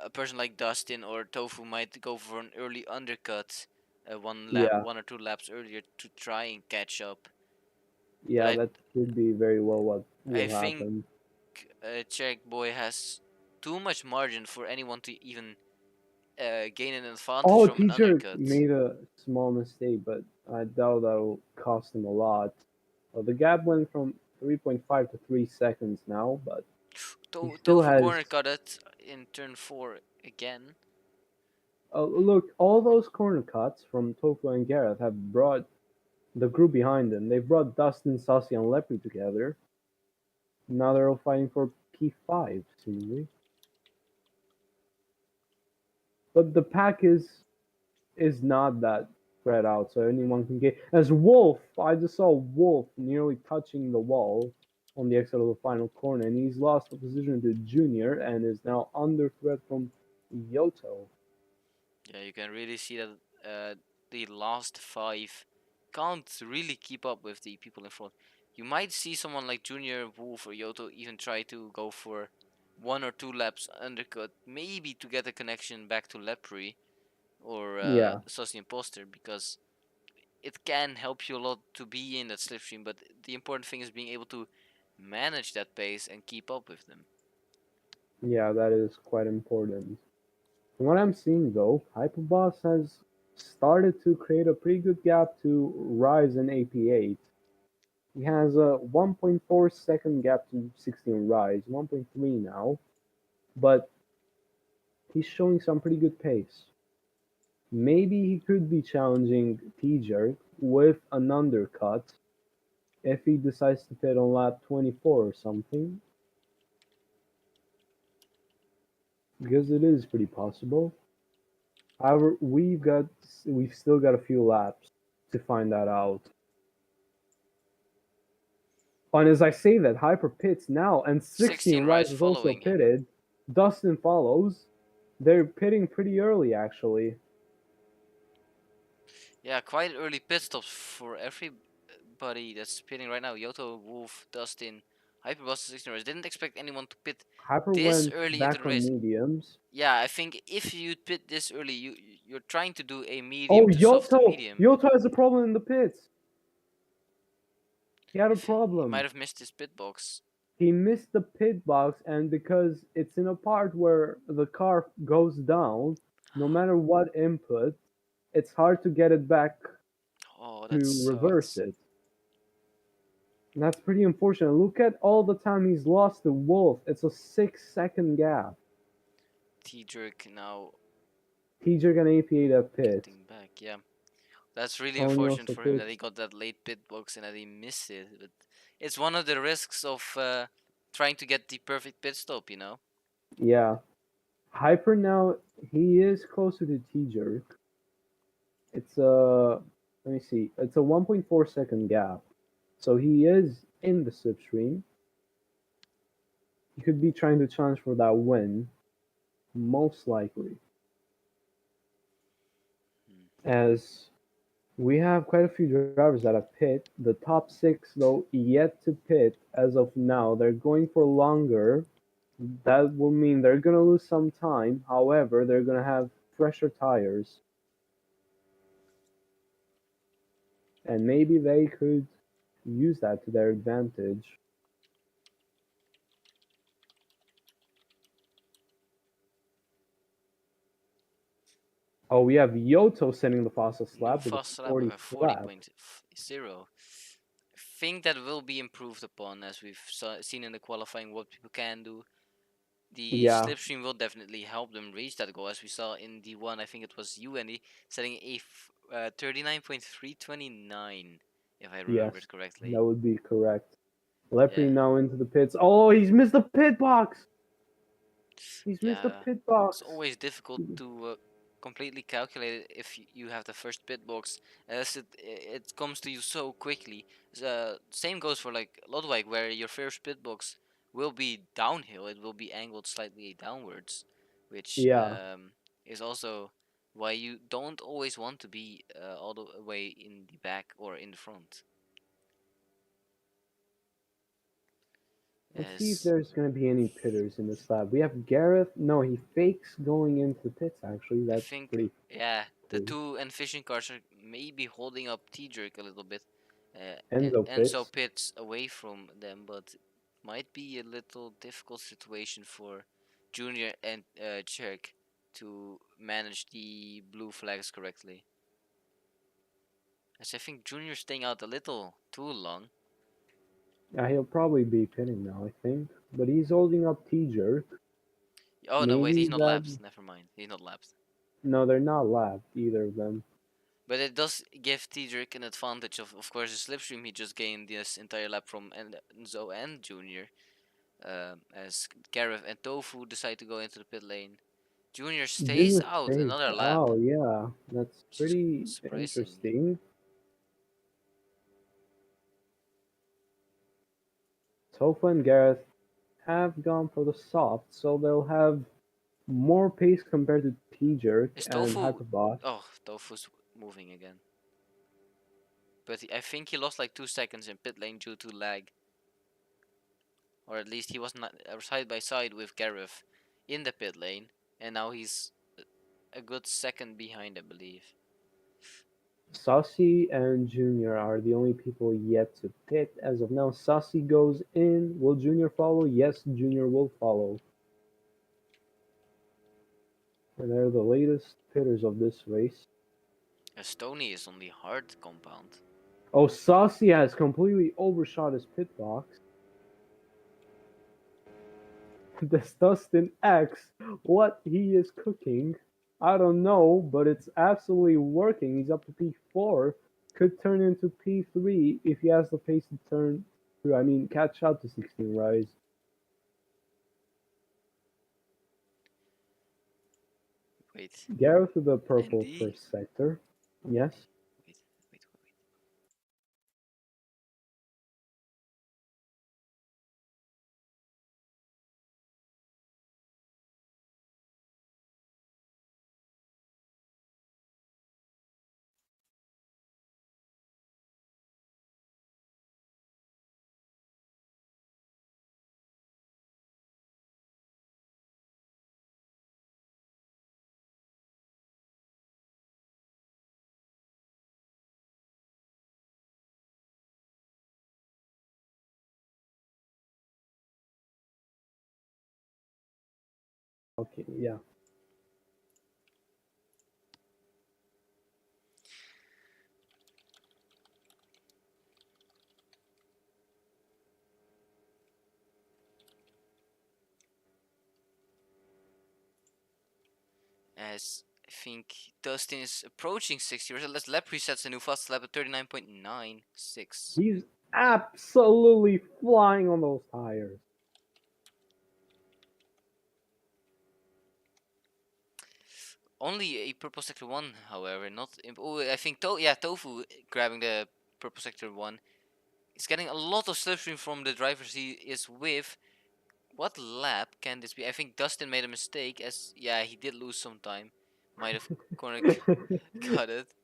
Speaker 1: a person like Dustin or Tofu might go for an early undercut,
Speaker 2: Yeah,
Speaker 1: one or two laps earlier to try and catch up. But
Speaker 2: Yeah, that could be very well what
Speaker 1: I
Speaker 2: will
Speaker 1: think
Speaker 2: happen.
Speaker 1: Czech boy has too much margin for anyone to even gain an advantage
Speaker 2: Oh,
Speaker 1: from an
Speaker 2: teacher
Speaker 1: undercut.
Speaker 2: made a small mistake, but I doubt that'll cost him a lot. The gap went from 3.5 to 3 seconds now, but he still
Speaker 1: Tofu
Speaker 2: has.
Speaker 1: corner cut it in turn 4 again.
Speaker 2: Look, all those corner cuts from Tofu and Gareth have brought the group behind them. They've brought Dustin, Saucy, and Lepre together. Now they're all fighting for P5, seemingly. But the pack is not that spread out, so anyone can get. As Wolf, I just saw Wolf nearly touching the wall on the exit of the final corner, and he's lost the position to Junior and is now under threat from Yoto.
Speaker 1: Yeah, you can really see that the last 5 can't really keep up with the people in front. You might see someone like Junior, Wolf, or Yoto even try to go for 1 or 2 laps undercut, maybe to get a connection back to Lepre or
Speaker 2: Yeah,
Speaker 1: Sussy Imposter, because it can help you a lot to be in that slipstream, but the important thing is being able to manage that pace and keep up with them.
Speaker 2: yeah, that is quite important. From what I'm seeing though, Hyperboss has started to create a pretty good gap to Rise in AP8. He has a 1.4 second gap to 16 Rise, 1.3 now, but he's showing some pretty good pace. Maybe he could be challenging T-Jerk with an undercut if he decides to pit on lap 24 or something, because it is pretty possible. However, we've still got a few laps to find that out. And as I say that, Hyper pits now, and 16
Speaker 1: 16 Rise
Speaker 2: Rise is also
Speaker 1: following.
Speaker 2: pitted. Dustin follows. They're pitting pretty early, actually.
Speaker 1: Yeah, quite early pit stops for everybody that's pitting right now. Yoto, Wolf, Dustin, Hyperboss, 16 Rise. Didn't expect anyone to pit
Speaker 2: Hyper
Speaker 1: this
Speaker 2: went
Speaker 1: early into the
Speaker 2: back on
Speaker 1: race.
Speaker 2: mediums.
Speaker 1: Yeah, I think if you pit this early, you're trying to do a
Speaker 2: Oh,
Speaker 1: medium to soft to
Speaker 2: Yoto!
Speaker 1: medium.
Speaker 2: Yoto has a problem in the pits. He had a
Speaker 1: If he might
Speaker 2: problem.
Speaker 1: have missed his pit box.
Speaker 2: He missed the pit box, and because it's in a part where the car goes down, no matter what input, it's hard to get it back
Speaker 1: Oh, that
Speaker 2: to reverse
Speaker 1: sucks.
Speaker 2: it. And that's pretty unfortunate. Look at all the time he's lost to Wolf. It's a 6 second gap.
Speaker 1: T-Jerk now
Speaker 2: TJ gonna APA that pit.
Speaker 1: getting back. Yeah, that's really
Speaker 2: Tony
Speaker 1: unfortunate
Speaker 2: also
Speaker 1: for him that he
Speaker 2: pits.
Speaker 1: got that late pit box and that he missed it. But it's one of the risks of trying to get the perfect pit stop, you know?
Speaker 2: Yeah. Hyper now, he is closer to T-Jerk. It's a, let me see, it's a 1.4 second gap. So he is in the slipstream. He could be trying to challenge for that win, most likely.
Speaker 1: Hmm.
Speaker 2: As we have quite a few drivers that have pit. The top 6, though, yet to pit as of now. They're going for longer. That will mean they're going to lose some time. However, they're going to have fresher tires. And maybe they could use that to their advantage. Oh, we have Yoto setting the fastest
Speaker 1: New
Speaker 2: lap with a
Speaker 1: fast lap with
Speaker 2: 40th
Speaker 1: a
Speaker 2: lap.
Speaker 1: 40.0. I think that will be improved upon as we've seen in the qualifying what people can do. The
Speaker 2: Yeah,
Speaker 1: slipstream will definitely help them reach that goal, as we saw in D1. I think it was you, Andy, setting a 39.329, if I remember
Speaker 2: yes,
Speaker 1: it correctly.
Speaker 2: that would be correct. Lepre
Speaker 1: Yeah,
Speaker 2: now into the pits. Oh, he's missed the pit box! He's missed the
Speaker 1: yeah.
Speaker 2: pit
Speaker 1: It's
Speaker 2: box!
Speaker 1: always difficult to completely calculate it if you have the first pit box, as it comes to you so quickly. Same goes for like Lodwijk, where your first pit box will be downhill. It will be angled slightly downwards, which
Speaker 2: Yeah,
Speaker 1: is also why you don't always want to be all the way in the back or in the front.
Speaker 2: let's see if
Speaker 1: As
Speaker 2: there's going to be any pitters in this lap. We have Gareth. No, he fakes going into the pits, actually.
Speaker 1: I
Speaker 2: That's
Speaker 1: think,
Speaker 2: pretty
Speaker 1: yeah, the
Speaker 2: cool.
Speaker 1: two and fishing cars are maybe holding up T-Jerk a little bit.
Speaker 2: Enzo
Speaker 1: Enzo
Speaker 2: pits.
Speaker 1: pits away from them, but might be a little difficult situation for Junior and Cherk to manage the blue flags correctly. As I think Junior's staying out a little too long.
Speaker 2: Yeah, he'll probably be pitting now, I think. But he's holding up T-Jerk.
Speaker 1: Oh no, wait,
Speaker 2: Maybe
Speaker 1: he's not
Speaker 2: that.
Speaker 1: lapped. Never mind, he's not lapped.
Speaker 2: No, they're not lapped, either of them.
Speaker 1: But it does give T-Jerk an advantage of course, the slipstream he just gained this entire lap from Enzo and Junior. As Gareth and Tofu decide to go into the pit lane. Junior stays
Speaker 2: Junior
Speaker 1: out
Speaker 2: stays.
Speaker 1: another lap,
Speaker 2: Oh, yeah. That's
Speaker 1: which is
Speaker 2: pretty
Speaker 1: surprising.
Speaker 2: interesting. Tofu and Gareth have gone for the soft, so they'll have more pace compared to T-Jerk
Speaker 1: Is
Speaker 2: and
Speaker 1: Tofu?
Speaker 2: Hyperbot.
Speaker 1: Oh, Tofu's moving again. But I think he lost like 2 seconds in pit lane due to lag, or at least he was not side by side with Gareth in the pit lane, and now he's a good second behind, I believe.
Speaker 2: Saucy and Junior are the only people yet to pit as of now. Saucy goes in. Will Junior follow? Yes, Junior will follow. And they're the latest pitters of this race.
Speaker 1: As Tony is on the hard compound.
Speaker 2: Oh, Saucy has completely overshot his pit box. Does Dustin X what he is cooking? I don't know, but it's absolutely working. He's up to P4. Could turn into P3 if he has the pace to turn through. I mean, catch up to 16 rise.
Speaker 1: Wait,
Speaker 2: Gareth with the purple
Speaker 1: Andy?
Speaker 2: first sector. Yes.
Speaker 1: Wait, wait.
Speaker 2: Okay, yeah.
Speaker 1: As I think Dustin is approaching 60. Let's lap resets a new fast lap at 39.96.
Speaker 2: He's absolutely flying on those tires.
Speaker 1: Only a purple sector 1, however, not. Oh, I think Tofu grabbing the purple sector 1. He's getting a lot of slipstream from the drivers he is with. What lap can this be? I think Dustin made a mistake, as yeah, he did lose some time. Might have corner got it,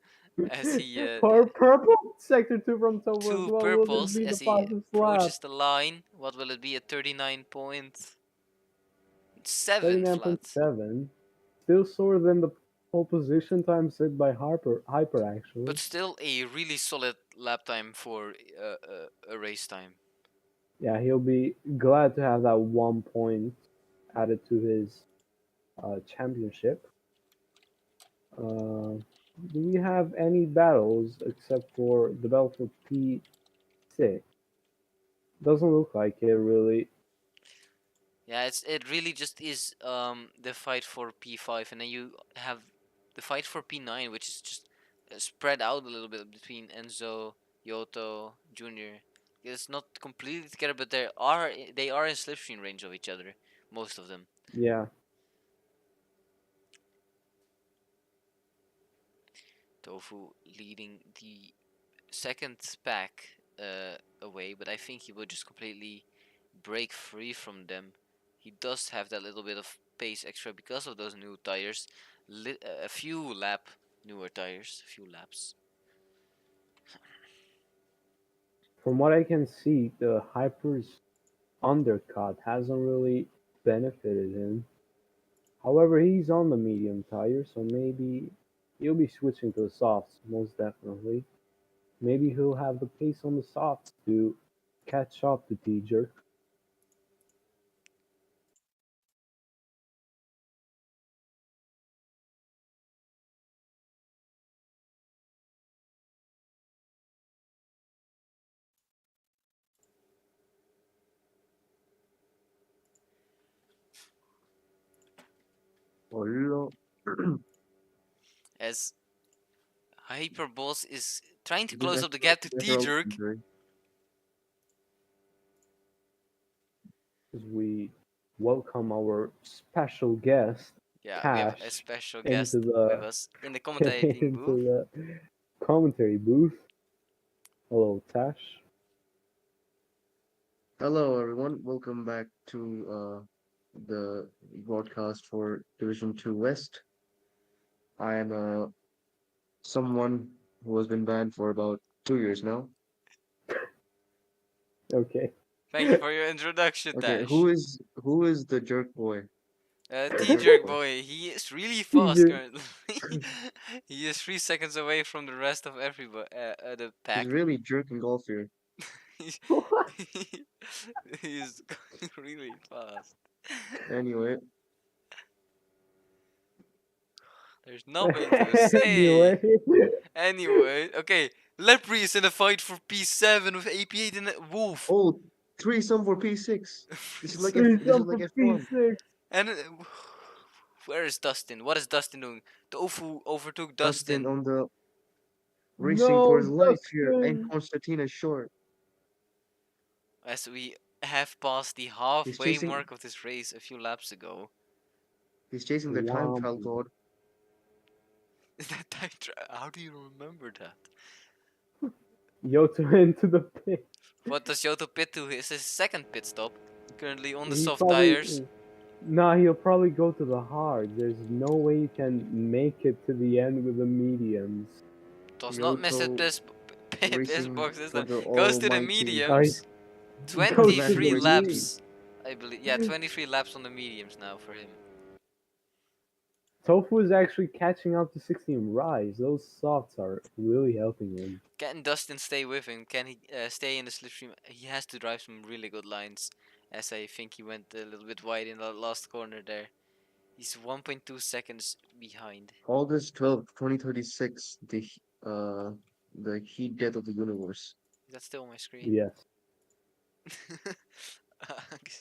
Speaker 1: as he
Speaker 2: Purple sector 2 from Tofu as
Speaker 1: two
Speaker 2: well. Will this
Speaker 1: purples
Speaker 2: be the
Speaker 1: as he
Speaker 2: fastest lap?
Speaker 1: approaches the line. What will it be? At 39.7 flat.
Speaker 2: 39.7. Still slower than the pole position time set by Hyper actually.
Speaker 1: But still a really solid lap time for a race time.
Speaker 2: Yeah, he'll be glad to have that 1 point added to his championship. Do we have any battles except for the battle for P6? Doesn't look like it really.
Speaker 1: Yeah, it really just is the fight for P5, and then you have the fight for P9, which is just spread out a little bit between Enzo, Yoto, Junior. It's not completely together, but they are in slipstream range of each other, most of them.
Speaker 2: Yeah,
Speaker 1: Tofu leading the second pack away, but I think he will just completely break free from them. He does have that little bit of pace extra because of those new tires. A few newer tires, a few laps.
Speaker 2: from what I can see, the Hyper's undercut hasn't really benefited him. However, he's on the medium tire, so maybe he'll be switching to the softs, most definitely. Maybe he'll have the pace on the softs to catch up to T-Jerk.
Speaker 3: Hello.
Speaker 1: As Hyperboss is trying to
Speaker 3: This
Speaker 1: close
Speaker 3: is
Speaker 1: up the gap to
Speaker 3: FRL
Speaker 1: T-Jerk.
Speaker 3: commentary.
Speaker 2: As we welcome our special guest,
Speaker 1: Yeah, we have a
Speaker 2: Tash,
Speaker 1: special
Speaker 2: into
Speaker 1: guest with
Speaker 2: the
Speaker 1: us in the commentating booth.
Speaker 2: into the commentary booth. Hello, Tash.
Speaker 3: Hello, everyone. Welcome back to the broadcast for Division 2 West. I am someone who has been banned for about 2 years now.
Speaker 2: Okay.
Speaker 1: Thank you for your introduction,
Speaker 3: Okay,
Speaker 1: Tash.
Speaker 3: who is the jerk boy? The jerk
Speaker 1: T-Jerk
Speaker 3: boy.
Speaker 1: boy, he is really fast
Speaker 2: T-Jerk.
Speaker 1: currently. He is 3 seconds away from the rest of everybody, the
Speaker 3: He's
Speaker 1: pack.
Speaker 3: really jerking off here.
Speaker 1: He's,
Speaker 2: What?
Speaker 1: he's going really fast.
Speaker 3: Anyway,
Speaker 1: There's nothing to say.
Speaker 2: Anyway.
Speaker 1: Anyway, okay. Lepre is in a fight for P7 with AP8 and Wolf.
Speaker 3: oh, threesome for P6. This is
Speaker 2: Threesome
Speaker 3: like
Speaker 2: for
Speaker 3: F1.
Speaker 2: P6.
Speaker 1: And where is Dustin? What is Dustin doing? Tofu overtook
Speaker 3: Dustin
Speaker 1: Dustin.
Speaker 3: on the racing for
Speaker 2: No,
Speaker 3: his life here, and
Speaker 2: Dustin.
Speaker 3: Konstantin is short.
Speaker 1: As we have passed the
Speaker 3: He's
Speaker 1: halfway
Speaker 3: chasing
Speaker 1: mark of this race a few laps ago.
Speaker 3: He's chasing the time
Speaker 2: Wow.
Speaker 3: trial god.
Speaker 1: Is that how do you remember that?
Speaker 2: Yoto into the pit.
Speaker 1: What does Yoto pit to? Is his second pit stop. Currently on the
Speaker 2: He
Speaker 1: soft
Speaker 2: probably.
Speaker 1: tires.
Speaker 2: Nah, he'll probably go to the hard. There's no way you can make it to the end with the mediums.
Speaker 1: Does not miss it.
Speaker 3: Kyoto
Speaker 1: This
Speaker 3: racing
Speaker 1: box this
Speaker 3: for
Speaker 1: time.
Speaker 3: the
Speaker 1: Goes to the
Speaker 3: almighty
Speaker 1: mediums.
Speaker 2: Goes to
Speaker 3: National
Speaker 1: 23
Speaker 2: the
Speaker 3: Race League.
Speaker 1: laps. I believe. Yeah, 23 laps on the mediums now for him.
Speaker 2: Tofu is actually catching up to 16 Rise. Those softs are really helping him.
Speaker 1: Can Dustin stay with him? Can he stay in the slipstream? He has to drive some really good lines. As I think he went a little bit wide in the last corner there. He's 1.2 seconds behind.
Speaker 3: August 12th, 2036, the heat death of the universe.
Speaker 1: Is that still on my screen?
Speaker 2: Yes.
Speaker 1: Okay.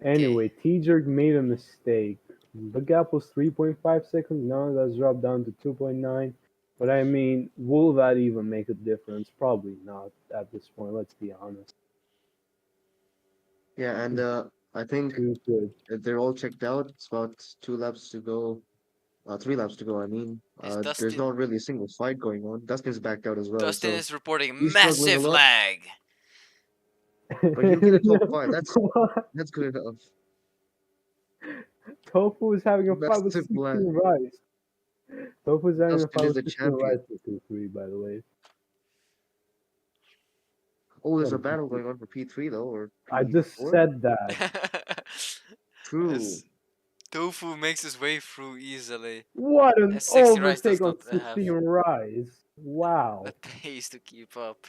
Speaker 2: Anyway, T-Jerk made a mistake. The gap was 3.5 seconds. Now that's dropped down to 2.9. But I mean, will that even make a difference? Probably not at this point. Let's be honest.
Speaker 3: Yeah, and I think
Speaker 2: Too good.
Speaker 3: they're all checked out. It's about 2 laps to go. 3 laps to go, I mean.
Speaker 1: Is
Speaker 3: There's
Speaker 1: Dustin
Speaker 3: not really a single fight going on. Dustin's backed out as well,
Speaker 1: Dustin
Speaker 3: so
Speaker 1: is reporting
Speaker 3: he's struggling a
Speaker 1: massive
Speaker 3: lot,
Speaker 1: lag.
Speaker 3: but he'll get a top 5. That's good enough.
Speaker 2: Tofu is having a 5 with
Speaker 3: Massive
Speaker 2: 16
Speaker 3: lag.
Speaker 2: Rise. Tofu is having a
Speaker 3: Dustin
Speaker 2: 5
Speaker 3: is
Speaker 2: with
Speaker 3: the
Speaker 2: 16 Rise
Speaker 3: champion.
Speaker 2: for P3, by the way.
Speaker 3: Oh, there's a
Speaker 2: What a
Speaker 3: battle
Speaker 2: P3.
Speaker 3: going on for P3 though, or
Speaker 2: I just
Speaker 3: P4?
Speaker 2: said that.
Speaker 3: True.
Speaker 1: As Tofu makes his way through easily.
Speaker 2: What an
Speaker 1: 60 Rise does
Speaker 2: overtake on
Speaker 1: not have
Speaker 2: 16 Rise. Wow.
Speaker 1: the pace to keep up.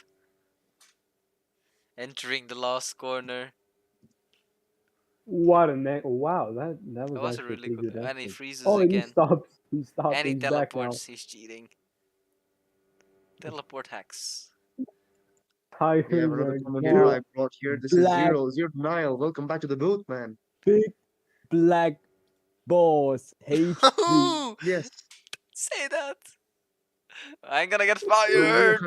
Speaker 1: Entering the last corner.
Speaker 2: What a wow, that
Speaker 1: That
Speaker 2: was
Speaker 1: was a
Speaker 2: actually a
Speaker 1: really
Speaker 2: pretty
Speaker 1: good.
Speaker 2: good
Speaker 1: And he
Speaker 2: effort.
Speaker 1: freezes
Speaker 2: Oh, and he
Speaker 1: again.
Speaker 2: stops. He stopped.
Speaker 1: And he
Speaker 2: He's back now.
Speaker 1: teleports. He's cheating. Teleport hacks.
Speaker 2: Tires
Speaker 3: We have another
Speaker 2: are
Speaker 3: commentator
Speaker 2: gone.
Speaker 3: I brought here. This is
Speaker 4: Black
Speaker 3: Zero Denial. Welcome back to the booth, man.
Speaker 4: big black boss HD.
Speaker 3: Yes,
Speaker 1: Say that. I'm gonna get
Speaker 3: we
Speaker 1: fired.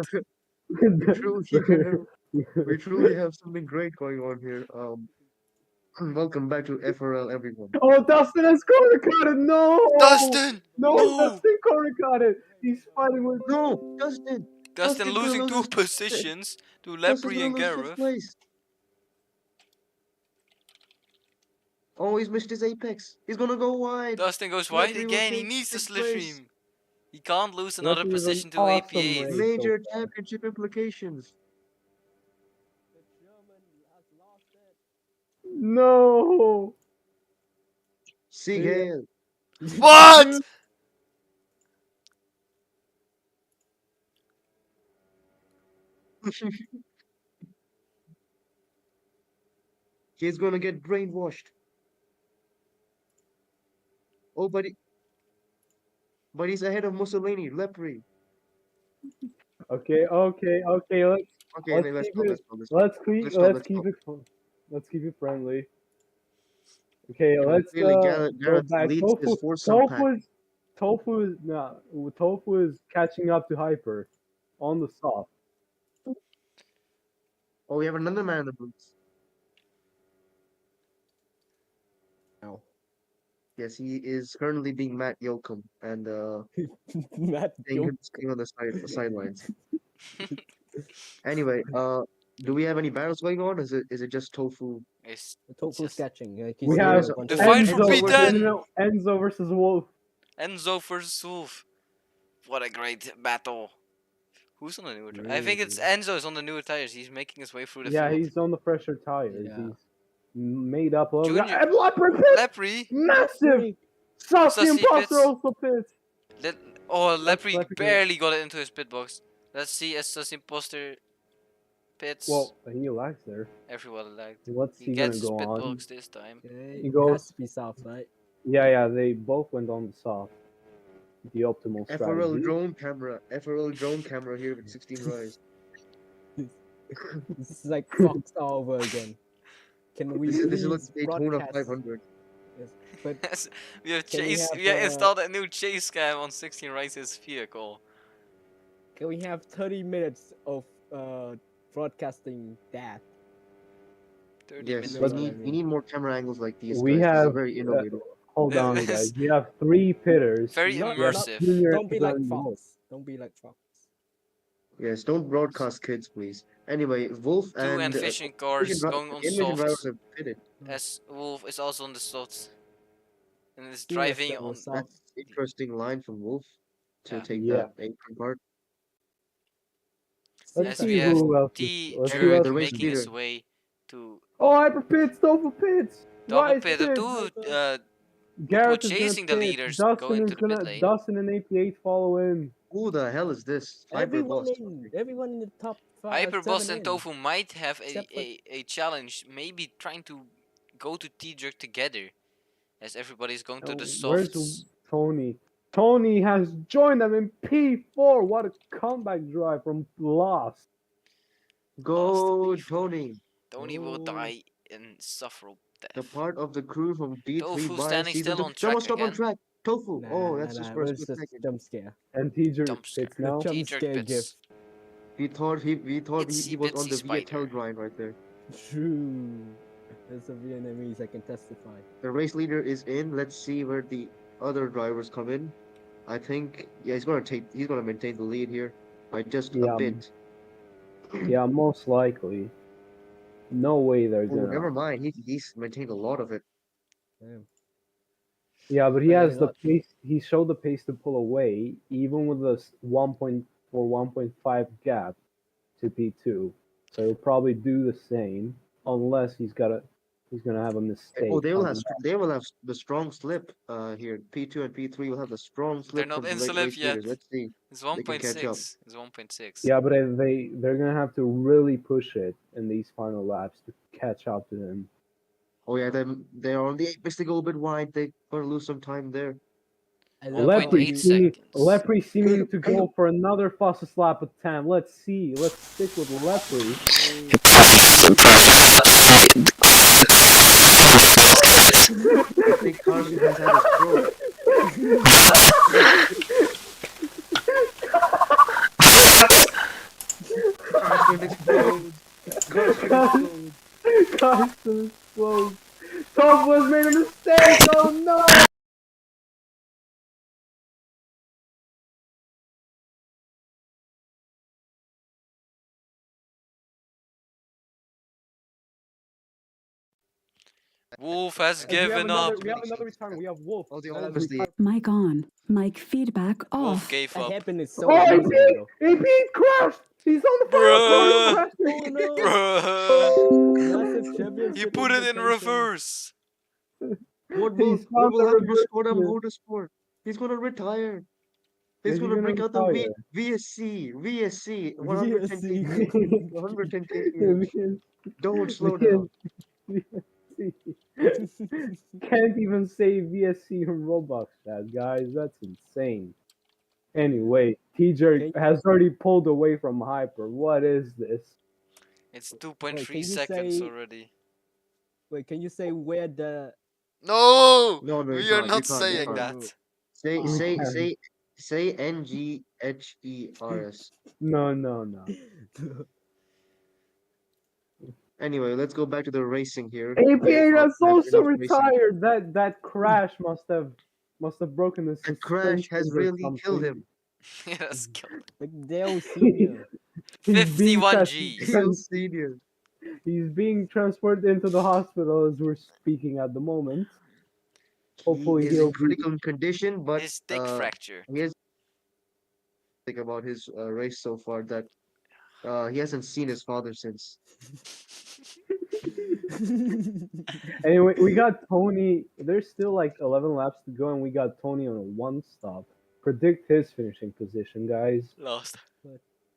Speaker 3: we truly have something great going on here. Welcome back to FRL, everyone.
Speaker 2: Oh, Dustin has corner cut it. No,
Speaker 1: Dustin!
Speaker 2: no,
Speaker 1: No!
Speaker 2: Dustin corner cut it. He's fighting with.
Speaker 3: No, Dustin.
Speaker 1: Dustin
Speaker 3: Dustin's gonna
Speaker 1: losing
Speaker 3: lose
Speaker 1: 2
Speaker 3: his
Speaker 1: positions to
Speaker 3: Dustin's
Speaker 1: Lepre
Speaker 3: gonna
Speaker 1: and
Speaker 3: lose fifth
Speaker 1: Gareth.
Speaker 3: place. Oh, he's missed his apex. He's gonna go wide.
Speaker 1: Dustin goes wide
Speaker 3: Lepre will
Speaker 1: again. He
Speaker 3: take
Speaker 1: needs the
Speaker 3: sixth place.
Speaker 1: slipstream. He can't lose another
Speaker 2: Lepre is an
Speaker 1: position to
Speaker 2: awesome
Speaker 1: AP8.
Speaker 2: race.
Speaker 3: Major
Speaker 2: so far.
Speaker 3: championship implications.
Speaker 2: No.
Speaker 3: Seagal.
Speaker 1: What?
Speaker 3: He's gonna get brainwashed. Oh, but he's ahead of Mussolini, Lepre.
Speaker 2: Okay, okay, okay.
Speaker 3: Okay,
Speaker 2: Let's
Speaker 3: let's
Speaker 2: keep
Speaker 3: stop.
Speaker 2: it.
Speaker 3: Let's stop. Let's stop. Let's stop.
Speaker 2: Let's
Speaker 3: Let's
Speaker 2: keep
Speaker 3: stop.
Speaker 2: it. Let's keep it friendly. Okay,
Speaker 3: You know,
Speaker 2: let's
Speaker 3: clearly
Speaker 2: go
Speaker 3: Gareth
Speaker 2: back.
Speaker 3: leads his foursome pack.
Speaker 2: Tofu is catching up to Hyper on the soft.
Speaker 3: Oh, we have another man in the booth.
Speaker 4: Now.
Speaker 3: Yes, he is currently being Matt Yoakum and
Speaker 4: Matt joke.
Speaker 3: staying on the sidelines. Anyway, do we have any battles going on? Is it just Tofu?
Speaker 1: It's
Speaker 4: Tofu's
Speaker 1: just
Speaker 4: catching. Like
Speaker 2: We
Speaker 4: he's
Speaker 3: there
Speaker 2: have
Speaker 3: is a,
Speaker 1: The
Speaker 3: oh,
Speaker 1: fight for
Speaker 3: Enzo versus
Speaker 1: P10!
Speaker 2: Enzo versus Wolf.
Speaker 1: Enzo versus Wolf. What a great battle. Who's on the newer tires? I think it's Enzo's on the newer tires. He's making his way through the
Speaker 2: Yeah,
Speaker 1: field.
Speaker 2: he's on the fresher tires.
Speaker 4: Yeah.
Speaker 2: He's made up.
Speaker 1: Junior-
Speaker 2: And Leopard pit!
Speaker 1: Lepre.
Speaker 2: Massive! Saucy
Speaker 1: Sussy
Speaker 2: Imposter
Speaker 1: pits.
Speaker 2: also pits.
Speaker 1: Lepre
Speaker 2: Lepre.
Speaker 1: barely got it into his pit box. Let's see as Sus Imposter pits.
Speaker 2: Well, he lags there.
Speaker 1: Everyone liked.
Speaker 2: What's
Speaker 1: He
Speaker 2: he gonna
Speaker 1: gets his
Speaker 2: go
Speaker 1: pit
Speaker 2: on?
Speaker 1: box this time.
Speaker 4: Okay.
Speaker 2: He goes-
Speaker 4: Has to be soft, right?
Speaker 2: Yeah, they both went on the soft. The optimal
Speaker 3: FRL
Speaker 2: strategy.
Speaker 3: FRL drone camera here with 16 rise.
Speaker 4: This is like Fox all over again. Can we
Speaker 3: This is like
Speaker 4: please
Speaker 3: Daytona
Speaker 4: broadcast?
Speaker 3: 500.
Speaker 4: Yes, but
Speaker 1: we have
Speaker 4: Can we
Speaker 1: chase.
Speaker 4: have,
Speaker 1: We have installed a new chase cam on 16 Rice's vehicle.
Speaker 4: can we have 30 minutes of broadcasting that?
Speaker 1: 30
Speaker 3: Yes,
Speaker 1: minutes.
Speaker 3: we need more camera angles like these.
Speaker 2: We
Speaker 3: guys. This is
Speaker 2: have,
Speaker 3: very innovative.
Speaker 2: Hold on,
Speaker 1: This-
Speaker 2: guys. We have 3 pitters.
Speaker 1: Very
Speaker 4: Not-
Speaker 1: immersive.
Speaker 2: Junior
Speaker 4: Don't be like
Speaker 2: and Wolf.
Speaker 4: Fox. Don't be like Fox.
Speaker 3: Yes, don't broadcast kids, please. Anyway, Wolf
Speaker 1: Two
Speaker 3: and
Speaker 1: fishing cars going on
Speaker 3: Invision drivers
Speaker 1: softs.
Speaker 3: have pitted.
Speaker 1: As Wolf is also on the softs. And is
Speaker 4: Yes,
Speaker 1: driving
Speaker 4: that
Speaker 1: on.
Speaker 4: was soft.
Speaker 3: That's an interesting line from Wolf to
Speaker 1: Yeah.
Speaker 3: take
Speaker 2: Yeah.
Speaker 3: that apron part.
Speaker 2: Let's
Speaker 1: As
Speaker 2: see
Speaker 1: we have
Speaker 2: who else.
Speaker 1: T
Speaker 2: Let's see
Speaker 3: Anyway,
Speaker 2: who
Speaker 1: Jerk
Speaker 3: the
Speaker 2: else.
Speaker 3: race
Speaker 1: making his
Speaker 3: leader.
Speaker 1: way to
Speaker 2: Oh, Hyper pits, Tofu pits.
Speaker 1: double
Speaker 2: Rice
Speaker 1: pit. The
Speaker 2: pits.
Speaker 1: two
Speaker 2: Gareth is
Speaker 1: chasing the
Speaker 2: gonna pit.
Speaker 1: leaders
Speaker 2: Dustin
Speaker 1: going
Speaker 2: is
Speaker 1: to the pit
Speaker 2: gonna.
Speaker 1: lane.
Speaker 2: Dustin and AP8 follow in.
Speaker 3: Who the hell is this?
Speaker 4: Everyone
Speaker 3: Hyperboss.
Speaker 4: everyone in the top 5.
Speaker 1: Hyperboss
Speaker 4: 7
Speaker 1: and
Speaker 4: in.
Speaker 1: Tofu might have
Speaker 4: Except for-
Speaker 1: a challenge, maybe trying to go to T-Jerk together, as everybody's going to the
Speaker 2: Where's
Speaker 1: softs.
Speaker 2: Tony? Tony has joined them in P4. What a comeback drive from Lost.
Speaker 3: Go,
Speaker 1: beef.
Speaker 3: Tony.
Speaker 1: Tony will
Speaker 4: Oh.
Speaker 1: die in sufferable
Speaker 3: The
Speaker 1: death.
Speaker 3: part of the crew from D3
Speaker 1: Tofu
Speaker 3: by
Speaker 1: standing
Speaker 3: season
Speaker 1: still
Speaker 3: 2.
Speaker 1: on
Speaker 3: Someone
Speaker 1: track
Speaker 3: stop on
Speaker 1: again.
Speaker 3: track. Tofu.
Speaker 4: Nah,
Speaker 3: Oh, that's just for a
Speaker 4: it was
Speaker 3: split
Speaker 4: just
Speaker 3: second.
Speaker 4: jump scare.
Speaker 2: And T-Jerk
Speaker 1: Jump
Speaker 2: pits
Speaker 1: scare.
Speaker 2: now.
Speaker 4: Jump
Speaker 1: T-Jerk
Speaker 4: scare
Speaker 1: pits.
Speaker 4: gift.
Speaker 3: We thought
Speaker 1: Itsy
Speaker 3: he was on the
Speaker 1: bitsy spider.
Speaker 3: Viatel grind right there.
Speaker 4: True. As a Vietnamese, I can testify.
Speaker 3: The race leader is in. Let's see where the other drivers come in. I think he's gonna maintain the lead here by just
Speaker 2: Yeah.
Speaker 3: a bit.
Speaker 2: Yeah, most likely. No way they're
Speaker 3: Oh,
Speaker 2: gonna.
Speaker 3: never mind. He's maintained a lot of it.
Speaker 4: Damn.
Speaker 2: Yeah, but he
Speaker 4: But
Speaker 2: has
Speaker 4: you
Speaker 2: the
Speaker 4: know-
Speaker 2: pace. He showed the pace to pull away, even with this 1.5 gap to P2. So he'll probably do the same, unless he's gonna have a mistake.
Speaker 3: Oh, they will
Speaker 2: on
Speaker 3: have
Speaker 2: the back.
Speaker 3: the strong slip here. P2 and P3 will have the strong slip
Speaker 1: not
Speaker 3: from the
Speaker 1: in slip
Speaker 3: race
Speaker 1: yet.
Speaker 3: leaders. Let's see.
Speaker 1: It's
Speaker 3: They can catch up.
Speaker 1: 1.6. It's 1.6.
Speaker 2: Yeah, but they're gonna have to really push it in these final laps to catch up to him.
Speaker 3: Oh yeah, they're on the apex. They go a bit wide. They're gonna lose some time there.
Speaker 4: I love how
Speaker 2: Lepre
Speaker 1: 1.8
Speaker 4: you-
Speaker 2: seeming,
Speaker 1: seconds.
Speaker 2: Lepre seeming to go for another fastest lap attempt. Let's see. Let's stick with Lepre.
Speaker 3: I think Carson has had a stroke. Carson explodes. Carson explodes.
Speaker 2: Carson explodes. Top was made a mistake. Oh no!
Speaker 1: Wolf has
Speaker 2: And we have
Speaker 1: given up.
Speaker 2: another- We have another return. We have Wolf.
Speaker 3: Oh, the
Speaker 2: that has
Speaker 3: obviously-
Speaker 2: retired.
Speaker 5: Mic on. Mic feedback
Speaker 1: Wolf
Speaker 5: off.
Speaker 1: gave
Speaker 4: That
Speaker 1: up.
Speaker 4: happened is so
Speaker 2: Oh, he
Speaker 4: amazing,
Speaker 2: beat!
Speaker 4: though.
Speaker 2: He beat crashed! He's on the
Speaker 1: Bruh.
Speaker 2: final corner.
Speaker 4: Oh no!
Speaker 1: Bruh.
Speaker 4: Massive championship.
Speaker 1: He put it in
Speaker 4: invitation.
Speaker 1: reverse.
Speaker 3: What
Speaker 2: He's
Speaker 3: will
Speaker 2: found the
Speaker 3: happen to
Speaker 2: reverse
Speaker 3: Skoda
Speaker 2: gear.
Speaker 3: Motorsport? He's gonna retire. He's
Speaker 2: Is he
Speaker 3: gonna
Speaker 2: gonna
Speaker 3: break out the
Speaker 2: retire?
Speaker 3: VSC, 110
Speaker 4: VSC.
Speaker 3: kph, 110 kph. Don't slow down.
Speaker 2: Can't even say VSC from Roblox chat, guys. That's insane. Anyway, TJ
Speaker 4: Can,
Speaker 2: has already pulled away from Hyper. What is this?
Speaker 1: It's
Speaker 4: wait,
Speaker 1: 2.3
Speaker 4: can you
Speaker 1: seconds
Speaker 4: say
Speaker 1: already.
Speaker 4: wait? Can you say where the
Speaker 1: No!
Speaker 3: No, no, you
Speaker 1: We are
Speaker 3: can't. You
Speaker 1: not
Speaker 3: can't. You
Speaker 1: saying
Speaker 3: can't.
Speaker 1: that.
Speaker 3: Say,
Speaker 2: We
Speaker 3: say,
Speaker 2: can't.
Speaker 3: say, say NGHERS.
Speaker 2: No.
Speaker 3: Anyway, let's go back to the racing here.
Speaker 2: APA
Speaker 3: Oh,
Speaker 2: that's
Speaker 3: that's
Speaker 2: also
Speaker 3: enough racing.
Speaker 2: retired. That crash must have broken the
Speaker 3: That crash has
Speaker 2: suspensions or
Speaker 3: really killed
Speaker 2: something.
Speaker 3: him.
Speaker 1: Yes, killed.
Speaker 4: like Dale Senior?
Speaker 2: He's being
Speaker 1: 51
Speaker 2: trans-
Speaker 1: Gs.
Speaker 3: Real senior.
Speaker 2: he's being transported into the hospital as we're speaking at the moment.
Speaker 3: He
Speaker 2: Hopefully
Speaker 3: is in
Speaker 2: he'll be.
Speaker 3: critical condition, but
Speaker 1: His dick fractured.
Speaker 3: he has think about his race so far that he hasn't seen his father since.
Speaker 2: Anyway, we got Tony. There's still like 11 laps to go, and we got Tony on a one stop. Predict his finishing position, guys.
Speaker 1: Lost.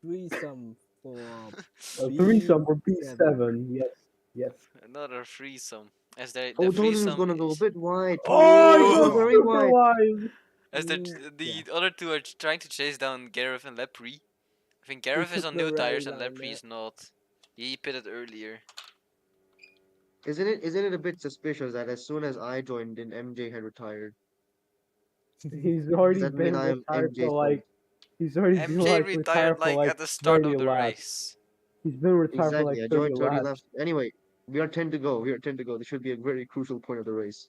Speaker 4: Threesome for
Speaker 2: A threesome for
Speaker 4: B7.
Speaker 2: B7. Yes.
Speaker 1: Another threesome. As the
Speaker 3: Oh, Tony was
Speaker 1: threesome
Speaker 3: gonna go a
Speaker 1: is,
Speaker 3: bit wide.
Speaker 2: Oh,
Speaker 3: Tony
Speaker 2: he
Speaker 3: was
Speaker 2: goes
Speaker 3: going very
Speaker 2: super
Speaker 3: wide.
Speaker 2: wide.
Speaker 1: as the
Speaker 4: Mm,
Speaker 1: the
Speaker 4: yeah.
Speaker 1: other two are trying to chase down Gareth and Lepre. I think Gareth is
Speaker 4: took
Speaker 1: on
Speaker 4: the
Speaker 1: new tires
Speaker 4: rail
Speaker 1: and
Speaker 4: line
Speaker 1: Lepre
Speaker 4: there.
Speaker 1: is not. He pitted earlier.
Speaker 3: Isn't it a bit suspicious that as soon as I joined in, MJ had retired?
Speaker 2: He's
Speaker 3: Does
Speaker 2: already
Speaker 3: that mean
Speaker 2: been
Speaker 3: I'm
Speaker 2: retired for
Speaker 3: MJ's fault?
Speaker 2: like. He's already been
Speaker 1: MJ
Speaker 2: like retired
Speaker 1: retired
Speaker 2: for
Speaker 1: like
Speaker 2: like
Speaker 1: at the start
Speaker 2: 30
Speaker 1: of the
Speaker 2: laps.
Speaker 1: race.
Speaker 2: He's been retired for like
Speaker 3: Exactly. I
Speaker 2: 30
Speaker 3: joined 30
Speaker 2: laps.
Speaker 3: laps. Anyway, we are 10 to go. We are 10 to go. This should be a very crucial point of the race.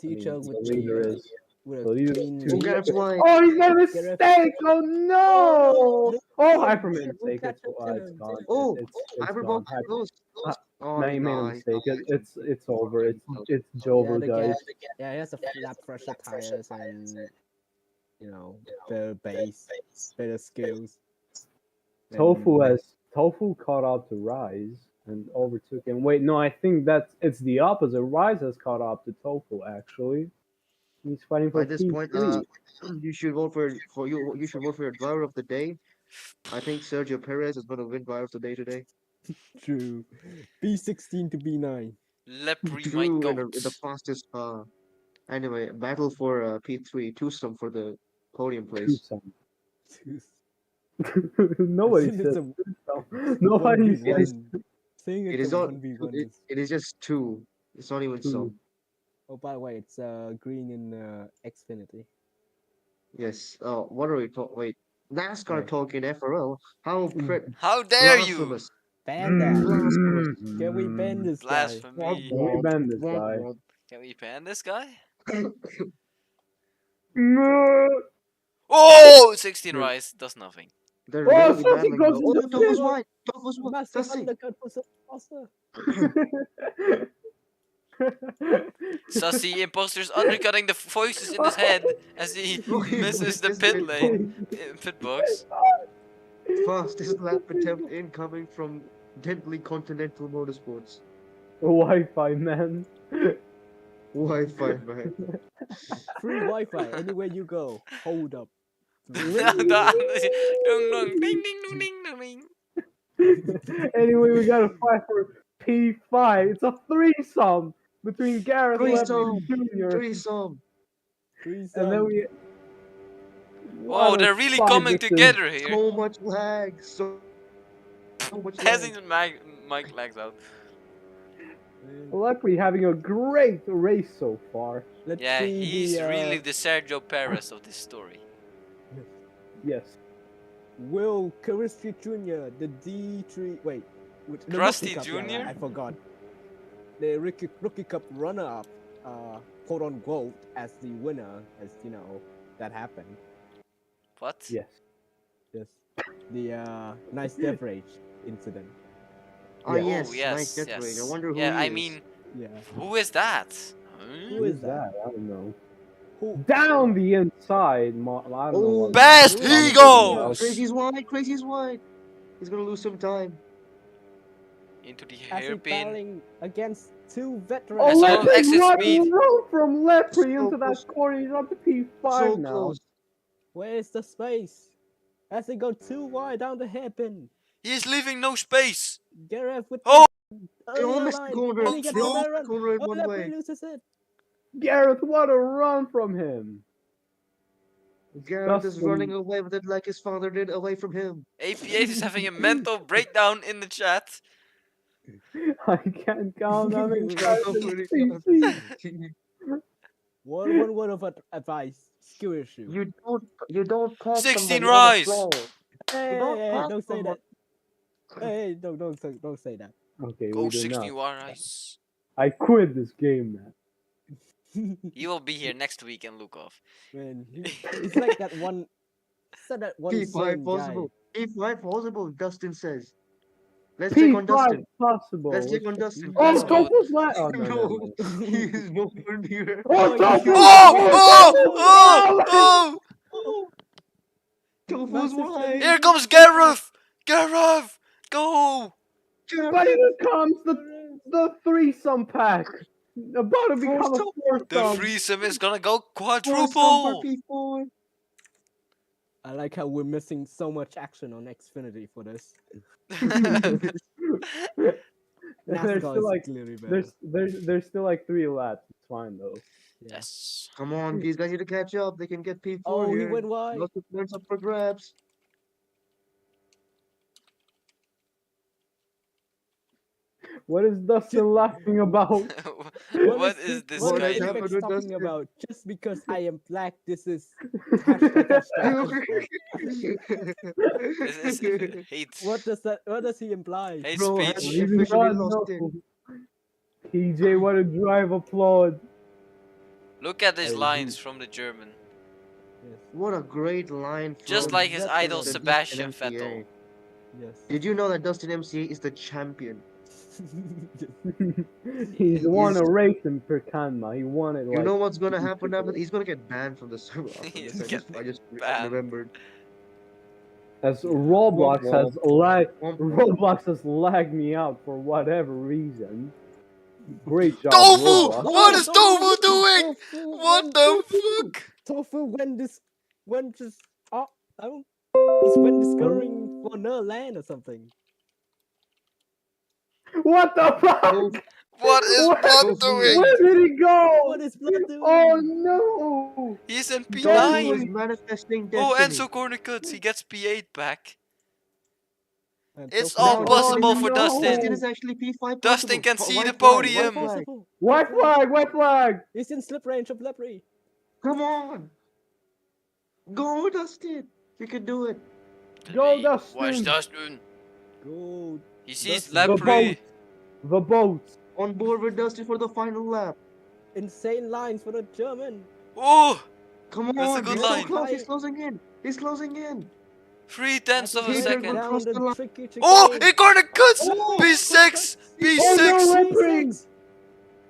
Speaker 4: Teacher
Speaker 2: The
Speaker 4: with
Speaker 2: leader
Speaker 4: the
Speaker 2: is.
Speaker 4: with
Speaker 2: The
Speaker 4: a
Speaker 2: leader
Speaker 4: clean
Speaker 2: is
Speaker 3: Oh,
Speaker 2: two
Speaker 4: lead.
Speaker 3: Garrett's wide.
Speaker 2: Oh, he's got a
Speaker 4: Gareth-
Speaker 2: mistake! Oh no!
Speaker 4: no!
Speaker 2: Oh,
Speaker 4: Oh,
Speaker 2: Hyper made a
Speaker 4: Gareth will
Speaker 2: mistake.
Speaker 4: catch
Speaker 2: It's
Speaker 4: up to
Speaker 2: it's
Speaker 4: him.
Speaker 2: gone.
Speaker 3: Oh,
Speaker 2: It's
Speaker 3: Hyperball
Speaker 2: gone. Hyper.
Speaker 3: close. Oh,
Speaker 2: No, he made a
Speaker 3: no,
Speaker 2: mistake.
Speaker 3: no,
Speaker 2: It's over. It's
Speaker 4: Yeah,
Speaker 2: Jover,
Speaker 4: the
Speaker 2: guys.
Speaker 4: yeah, he has a lap fresher tires and better base, better skills.
Speaker 2: Tofu caught up to Rise and overtook him. Wait, no, I think it's the opposite. Rise has caught up to Tofu actually. He's fighting for
Speaker 3: By this point,
Speaker 2: P3.
Speaker 3: you should vote for you. You should vote for your driver of the day. I think Sergio Perez is going to win driver of the day today.
Speaker 4: True. B16 to B9.
Speaker 1: Lepre, my
Speaker 3: True, in
Speaker 1: goat.
Speaker 3: the fastest. Anyway, battle for P3, twosome for the podium place.
Speaker 2: Tucson. Nobody
Speaker 4: It's
Speaker 2: says
Speaker 4: a
Speaker 2: Tucson. Nobody says
Speaker 4: 1v1. Saying
Speaker 3: It
Speaker 4: it's
Speaker 3: is
Speaker 4: a
Speaker 3: not.
Speaker 4: 1v1 is.
Speaker 3: It is just two. It's not even
Speaker 2: Two.
Speaker 3: some.
Speaker 4: Oh, by the way, it's green in Xfinity.
Speaker 3: Yes. Oh, what are we talking? Wait, NASCAR
Speaker 4: Right.
Speaker 3: talking FRL. How
Speaker 1: How dare you!
Speaker 3: blasphemous!
Speaker 4: Ban that.
Speaker 3: Blasphemous!
Speaker 4: Can we ban this guy?
Speaker 1: Blasphemy.
Speaker 2: Can we ban this guy?
Speaker 1: Can we ban this guy?
Speaker 2: No.
Speaker 1: Oh, 16
Speaker 3: Dude.
Speaker 1: rise does nothing.
Speaker 3: They're
Speaker 2: Oh,
Speaker 3: really
Speaker 2: Sophie
Speaker 3: battling
Speaker 2: goes
Speaker 3: now. Oh,
Speaker 2: into
Speaker 3: Tofu's
Speaker 2: the-
Speaker 3: wide. Tofu's wide.
Speaker 4: Massive
Speaker 3: Sassy.
Speaker 4: undercut for Foster.
Speaker 1: Sussy imposters undercutting the voices in his head as he
Speaker 3: Okay,
Speaker 1: misses the
Speaker 3: just
Speaker 1: pit
Speaker 3: pit
Speaker 1: lane, pit box.
Speaker 3: Fastest lap attempt incoming from Deadly Continental Motorsports.
Speaker 2: Wi-Fi man.
Speaker 3: Wi-Fi, man.
Speaker 4: Free Wi-Fi anywhere you go. Hold up.
Speaker 1: Ding ding ding ding ding ding.
Speaker 2: Anyway, we got to fight for P5. It's a threesome between Gareth
Speaker 3: Threesome.
Speaker 2: Jr.
Speaker 3: Threesome.
Speaker 2: And then we.
Speaker 1: Oh,
Speaker 2: What a
Speaker 1: they're really
Speaker 2: fight
Speaker 1: coming
Speaker 2: this is.
Speaker 1: together here.
Speaker 3: So much lag. So much lag.
Speaker 1: Passing the mic lags out.
Speaker 2: Luckily, having a great race so far.
Speaker 4: Let's
Speaker 1: Yeah,
Speaker 4: see
Speaker 1: he's
Speaker 4: the,
Speaker 1: really the Sergio Perez of this story.
Speaker 2: Yes.
Speaker 4: Will Krusty Jr., the D3. Wait. The
Speaker 1: Krusty
Speaker 4: Rookie Cup,
Speaker 1: Jr.?
Speaker 4: I forgot. The Rookie Cup runner up, quote unquote, as the winner, as that happened.
Speaker 1: What?
Speaker 2: Yes.
Speaker 4: Yes. The nice death rage incident.
Speaker 3: Ah,
Speaker 2: Yeah.
Speaker 3: yes.
Speaker 1: Oh, yes,
Speaker 3: Nice death
Speaker 1: yes.
Speaker 3: rate. I wonder who
Speaker 1: Yeah,
Speaker 3: he
Speaker 1: I
Speaker 3: is.
Speaker 1: mean,
Speaker 4: Yeah.
Speaker 1: who is that?
Speaker 4: Who
Speaker 2: Who
Speaker 4: is
Speaker 2: is that? I don't know.
Speaker 4: Who?
Speaker 2: Down the inside. I don't know.
Speaker 3: Oh,
Speaker 2: what-
Speaker 1: Best
Speaker 4: Who-
Speaker 1: he
Speaker 4: Who-
Speaker 1: goes
Speaker 3: Crazy's wide. Crazy's wide. He's gonna lose some time.
Speaker 1: into the
Speaker 4: As he
Speaker 1: hairpin.
Speaker 4: battling against two veterans.
Speaker 2: Oh,
Speaker 1: As well
Speaker 2: Lepre
Speaker 1: exit speed.
Speaker 2: run from Lepre
Speaker 3: So
Speaker 2: into that
Speaker 3: close.
Speaker 2: corner. He's on the P5
Speaker 3: So
Speaker 2: now.
Speaker 3: close.
Speaker 4: Where's the space? As they go too wide down the hairpin.
Speaker 1: He is leaving no space.
Speaker 4: Gareth with
Speaker 1: Oh!
Speaker 4: the
Speaker 3: They all
Speaker 4: earlier
Speaker 3: missed the
Speaker 4: line.
Speaker 3: corner.
Speaker 4: And he gets
Speaker 3: They all
Speaker 4: the
Speaker 3: missed the
Speaker 4: run.
Speaker 3: corner in
Speaker 4: Oh,
Speaker 3: one
Speaker 4: Lepre
Speaker 3: way.
Speaker 4: loses it.
Speaker 2: Gareth, what a run from him!
Speaker 3: Gareth is
Speaker 2: Dustin-
Speaker 3: running away with it like his father did away from him.
Speaker 1: AP8 is having a mental breakdown in the chat.
Speaker 2: I can't count how many
Speaker 3: Nobody
Speaker 2: times
Speaker 3: can-
Speaker 4: One word of advice. Skill issue.
Speaker 3: you don't pass
Speaker 1: 16
Speaker 3: someone on a
Speaker 1: rise.
Speaker 3: floor.
Speaker 4: Hey,
Speaker 3: don't
Speaker 4: hey,
Speaker 3: pass
Speaker 4: don't say
Speaker 3: someone-
Speaker 4: that. Hey, don't say that.
Speaker 2: Okay,
Speaker 1: Go
Speaker 2: we do
Speaker 1: 16
Speaker 2: not.
Speaker 1: rise.
Speaker 2: I quit this game, man.
Speaker 1: He will be here next week in Lukov.
Speaker 4: Man, he's like that one. Said that one
Speaker 3: P5
Speaker 4: same guy.
Speaker 3: possible. P5 possible, Dustin says. Let's check on
Speaker 2: P5
Speaker 3: Dustin.
Speaker 2: possible.
Speaker 3: Let's check on Dustin.
Speaker 2: Oh,
Speaker 1: Let's go.
Speaker 2: Tofu's like. Oh, no,
Speaker 3: No,
Speaker 2: no,
Speaker 3: he is nowhere near.
Speaker 2: Oh, Tofu!
Speaker 1: Oh!
Speaker 3: Tofu's
Speaker 4: Massive
Speaker 3: wide.
Speaker 1: Here comes Gareth! Gareth! Go!
Speaker 2: But here comes the threesome pack. About to become a
Speaker 3: Foursome.
Speaker 1: The
Speaker 2: foursome.
Speaker 1: threesome is gonna go
Speaker 3: Foursome for
Speaker 1: quadruple!
Speaker 3: P4.
Speaker 4: I like how we're missing so much action on Xfinity for this.
Speaker 2: There's
Speaker 4: NASCAR
Speaker 2: still
Speaker 4: is
Speaker 2: like
Speaker 4: clearly better.
Speaker 2: there's still like 3 laps. It's fine though.
Speaker 1: Yes.
Speaker 3: Come on, these guys need to catch up. They can get P4
Speaker 4: Oh,
Speaker 3: here.
Speaker 4: he went wide.
Speaker 3: Lots of points up for grabs.
Speaker 2: What is Dustin laughing about?
Speaker 1: What is this
Speaker 3: What
Speaker 1: guy
Speaker 3: has
Speaker 1: doing?
Speaker 3: happened
Speaker 4: Felix
Speaker 3: with
Speaker 4: talking
Speaker 3: Dustin?
Speaker 4: about? Just because I am black, this is hashtag.
Speaker 1: This is hate.
Speaker 4: What does he imply?
Speaker 1: Hate
Speaker 3: Bro, has
Speaker 1: speech.
Speaker 2: Leaving
Speaker 3: officially
Speaker 2: God,
Speaker 3: lost
Speaker 2: no.
Speaker 3: it.
Speaker 2: PJ, what a drive applaud.
Speaker 1: Look at these
Speaker 2: Hey,
Speaker 1: lines from the German.
Speaker 4: Yes.
Speaker 3: What a great line from
Speaker 1: Just like his
Speaker 4: That's
Speaker 1: idol
Speaker 4: the
Speaker 3: Dustin
Speaker 1: Sebastian
Speaker 3: MCA.
Speaker 1: Vettel.
Speaker 4: Yes.
Speaker 3: Did you know that Dustin MCA is the champion?
Speaker 2: He's won
Speaker 3: Yes.
Speaker 2: a race in Perkanma. He won it like.
Speaker 3: You know what's gonna
Speaker 2: weeks
Speaker 3: happen
Speaker 2: ago.
Speaker 3: after? He's gonna get banned from the server after
Speaker 1: He's
Speaker 3: this. I just
Speaker 1: banned.
Speaker 3: remembered.
Speaker 2: As Roblox
Speaker 3: Womp
Speaker 2: has lagged,
Speaker 3: Womp
Speaker 2: Roblox has lagged me out for whatever reason. Great job,
Speaker 1: Tofu!
Speaker 2: Roblox.
Speaker 1: What is Tofu doing?
Speaker 4: Tofu
Speaker 1: What
Speaker 4: went-
Speaker 1: the fuck?
Speaker 4: Tofu when just I don't. He's when discovering for another land or something.
Speaker 2: What the fuck?
Speaker 3: Tofu-
Speaker 1: What is
Speaker 2: What?
Speaker 1: Blood
Speaker 3: Tofu.
Speaker 1: doing?
Speaker 2: Where did he go?
Speaker 4: What is blood doing?
Speaker 2: Oh no!
Speaker 1: He's in
Speaker 3: Tofu
Speaker 1: P9.
Speaker 3: is manifesting
Speaker 1: Oh,
Speaker 3: destiny.
Speaker 1: Enzo corner cuts. He gets P8 back.
Speaker 4: And
Speaker 1: It's
Speaker 4: Tofu-
Speaker 1: all
Speaker 3: Now
Speaker 1: possible
Speaker 3: Dustin-
Speaker 1: for
Speaker 2: no.
Speaker 1: Dustin.
Speaker 3: Dustin is actually P5
Speaker 1: Dustin
Speaker 3: possible.
Speaker 1: can
Speaker 3: Wh-
Speaker 1: see
Speaker 3: white
Speaker 1: the
Speaker 3: flag,
Speaker 1: podium.
Speaker 3: white flag.
Speaker 4: Possible.
Speaker 2: White flag! White flag!
Speaker 4: He's in slip range of Lepre.
Speaker 3: Come on. Go, Dustin. You can do it.
Speaker 2: Go, Dustin.
Speaker 1: Watch Dustin.
Speaker 4: Go.
Speaker 1: He sees
Speaker 4: Dustin.
Speaker 2: The
Speaker 1: Lepre.
Speaker 2: boat. The boat.
Speaker 3: On board with Dustin for the final lap.
Speaker 4: Insane lines for the German.
Speaker 1: Oh,
Speaker 3: Come on.
Speaker 1: That's a good
Speaker 3: He's
Speaker 1: line.
Speaker 3: so close. He's closing in. He's closing in.
Speaker 1: 3/10 of a
Speaker 3: Peter
Speaker 1: second.
Speaker 3: will cross the line.
Speaker 4: Tricky
Speaker 1: Oh,
Speaker 4: chicane.
Speaker 1: he corner cuts.
Speaker 4: Oh,
Speaker 1: P6.
Speaker 2: Oh no,
Speaker 1: P6.
Speaker 2: Lepre!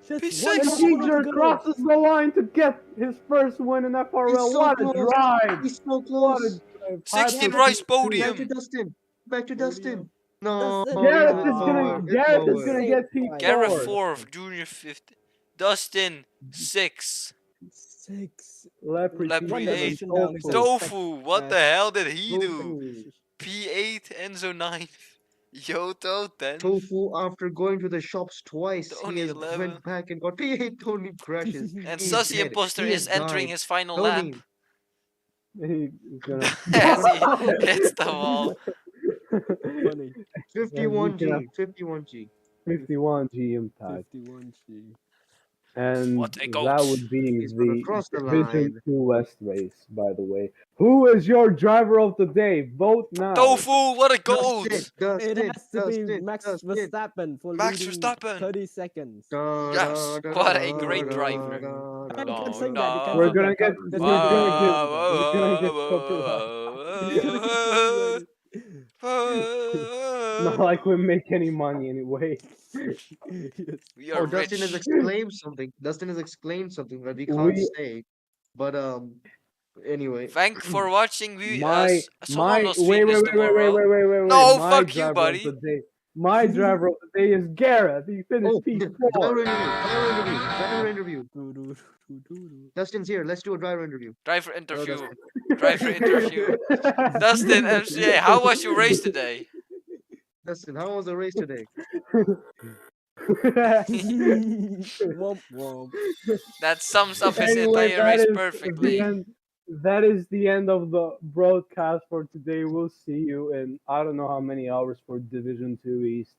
Speaker 4: Just
Speaker 1: P6.
Speaker 4: one
Speaker 2: And
Speaker 4: corner to
Speaker 2: Giger
Speaker 4: go.
Speaker 2: crosses the line to get his first win in FRL.
Speaker 3: He's so
Speaker 2: What a
Speaker 3: close.
Speaker 2: drive!
Speaker 3: He's so
Speaker 2: What
Speaker 3: close.
Speaker 2: a drive.
Speaker 1: 16
Speaker 2: High
Speaker 1: rise
Speaker 3: Back to
Speaker 1: podium.
Speaker 3: Dustin. Back to Dustin.
Speaker 4: Podium.
Speaker 3: No.
Speaker 4: Dustin.
Speaker 2: Gareth
Speaker 3: it's
Speaker 2: is gonna
Speaker 3: over. It's
Speaker 2: Gareth is
Speaker 3: over.
Speaker 2: gonna get P4.
Speaker 1: Gareth
Speaker 4: Four.
Speaker 1: 4th, Junior 5th. Dustin 6.
Speaker 4: 6.
Speaker 2: Lepre
Speaker 1: Lepre
Speaker 2: P7,
Speaker 1: eight.
Speaker 2: Tofu.
Speaker 1: Tofu, what the hell did he do?
Speaker 3: Tofu.
Speaker 1: P8, Enzo 9th. Yoto 10th.
Speaker 3: Tofu, after going to the shops twice,
Speaker 1: Tony
Speaker 3: he has
Speaker 1: 11.
Speaker 3: went back and got P8. Tony crashes.
Speaker 1: And
Speaker 3: He's
Speaker 1: Sussy
Speaker 3: dead.
Speaker 1: Imposter
Speaker 3: He
Speaker 1: is
Speaker 3: has
Speaker 1: entering
Speaker 3: died.
Speaker 1: his final
Speaker 3: Tony.
Speaker 1: lap.
Speaker 2: He's gonna.
Speaker 1: As he hits the wall.
Speaker 4: Funny.
Speaker 3: 51G. 51G.
Speaker 2: 51G impact.
Speaker 4: 51G.
Speaker 2: And
Speaker 1: What a
Speaker 2: that
Speaker 1: goat.
Speaker 2: would be
Speaker 3: He's gonna
Speaker 2: the
Speaker 3: cross the
Speaker 2: Division
Speaker 3: line.
Speaker 2: 2 West race, by the way. Who is your driver of the day? Vote now.
Speaker 1: Tofu, what a goat!
Speaker 3: Dustin.
Speaker 4: It has to be
Speaker 3: Dustin,
Speaker 4: Max
Speaker 3: Dustin.
Speaker 4: Verstappen for
Speaker 1: Max
Speaker 4: leading
Speaker 1: Verstappen.
Speaker 4: 30 seconds.
Speaker 1: Yes, what a great driver.
Speaker 4: You
Speaker 1: No,
Speaker 4: can't say that. You
Speaker 1: no.
Speaker 4: can't
Speaker 2: We're
Speaker 4: say
Speaker 2: gonna
Speaker 4: that.
Speaker 2: get.
Speaker 4: That's
Speaker 2: We're
Speaker 4: not
Speaker 2: gonna
Speaker 4: good.
Speaker 2: get. We're gonna get copyright. Not like we make any money anyway.
Speaker 1: We are
Speaker 3: Oh, Dustin has
Speaker 1: rich.
Speaker 3: exclaimed something. Dustin has explained something that we can't
Speaker 2: We-
Speaker 3: say. But anyway.
Speaker 1: Thank for watching. We
Speaker 2: My
Speaker 1: someone will
Speaker 2: wait
Speaker 1: stream this tomorrow.
Speaker 2: No,
Speaker 1: No, fuck you,
Speaker 2: driver of
Speaker 1: buddy.
Speaker 2: the day. My driver of the day is Gareth. He finished
Speaker 3: Oh,
Speaker 2: P4.
Speaker 3: driver interview. Driver interview. Driver interview. Dustin's here. Let's do a driver interview.
Speaker 1: Driver
Speaker 3: Hello,
Speaker 1: interview.
Speaker 3: Dustin.
Speaker 1: Driver interview. Dustin, MCA, how was your race today?
Speaker 3: Dustin, how was the race today?
Speaker 4: Womp womp.
Speaker 1: That sums up his
Speaker 2: Anyway,
Speaker 1: entire
Speaker 2: that
Speaker 1: race
Speaker 2: is the
Speaker 1: perfectly.
Speaker 2: end. That is the end of the broadcast for today. We'll see you in I don't know how many hours for Division 2 East.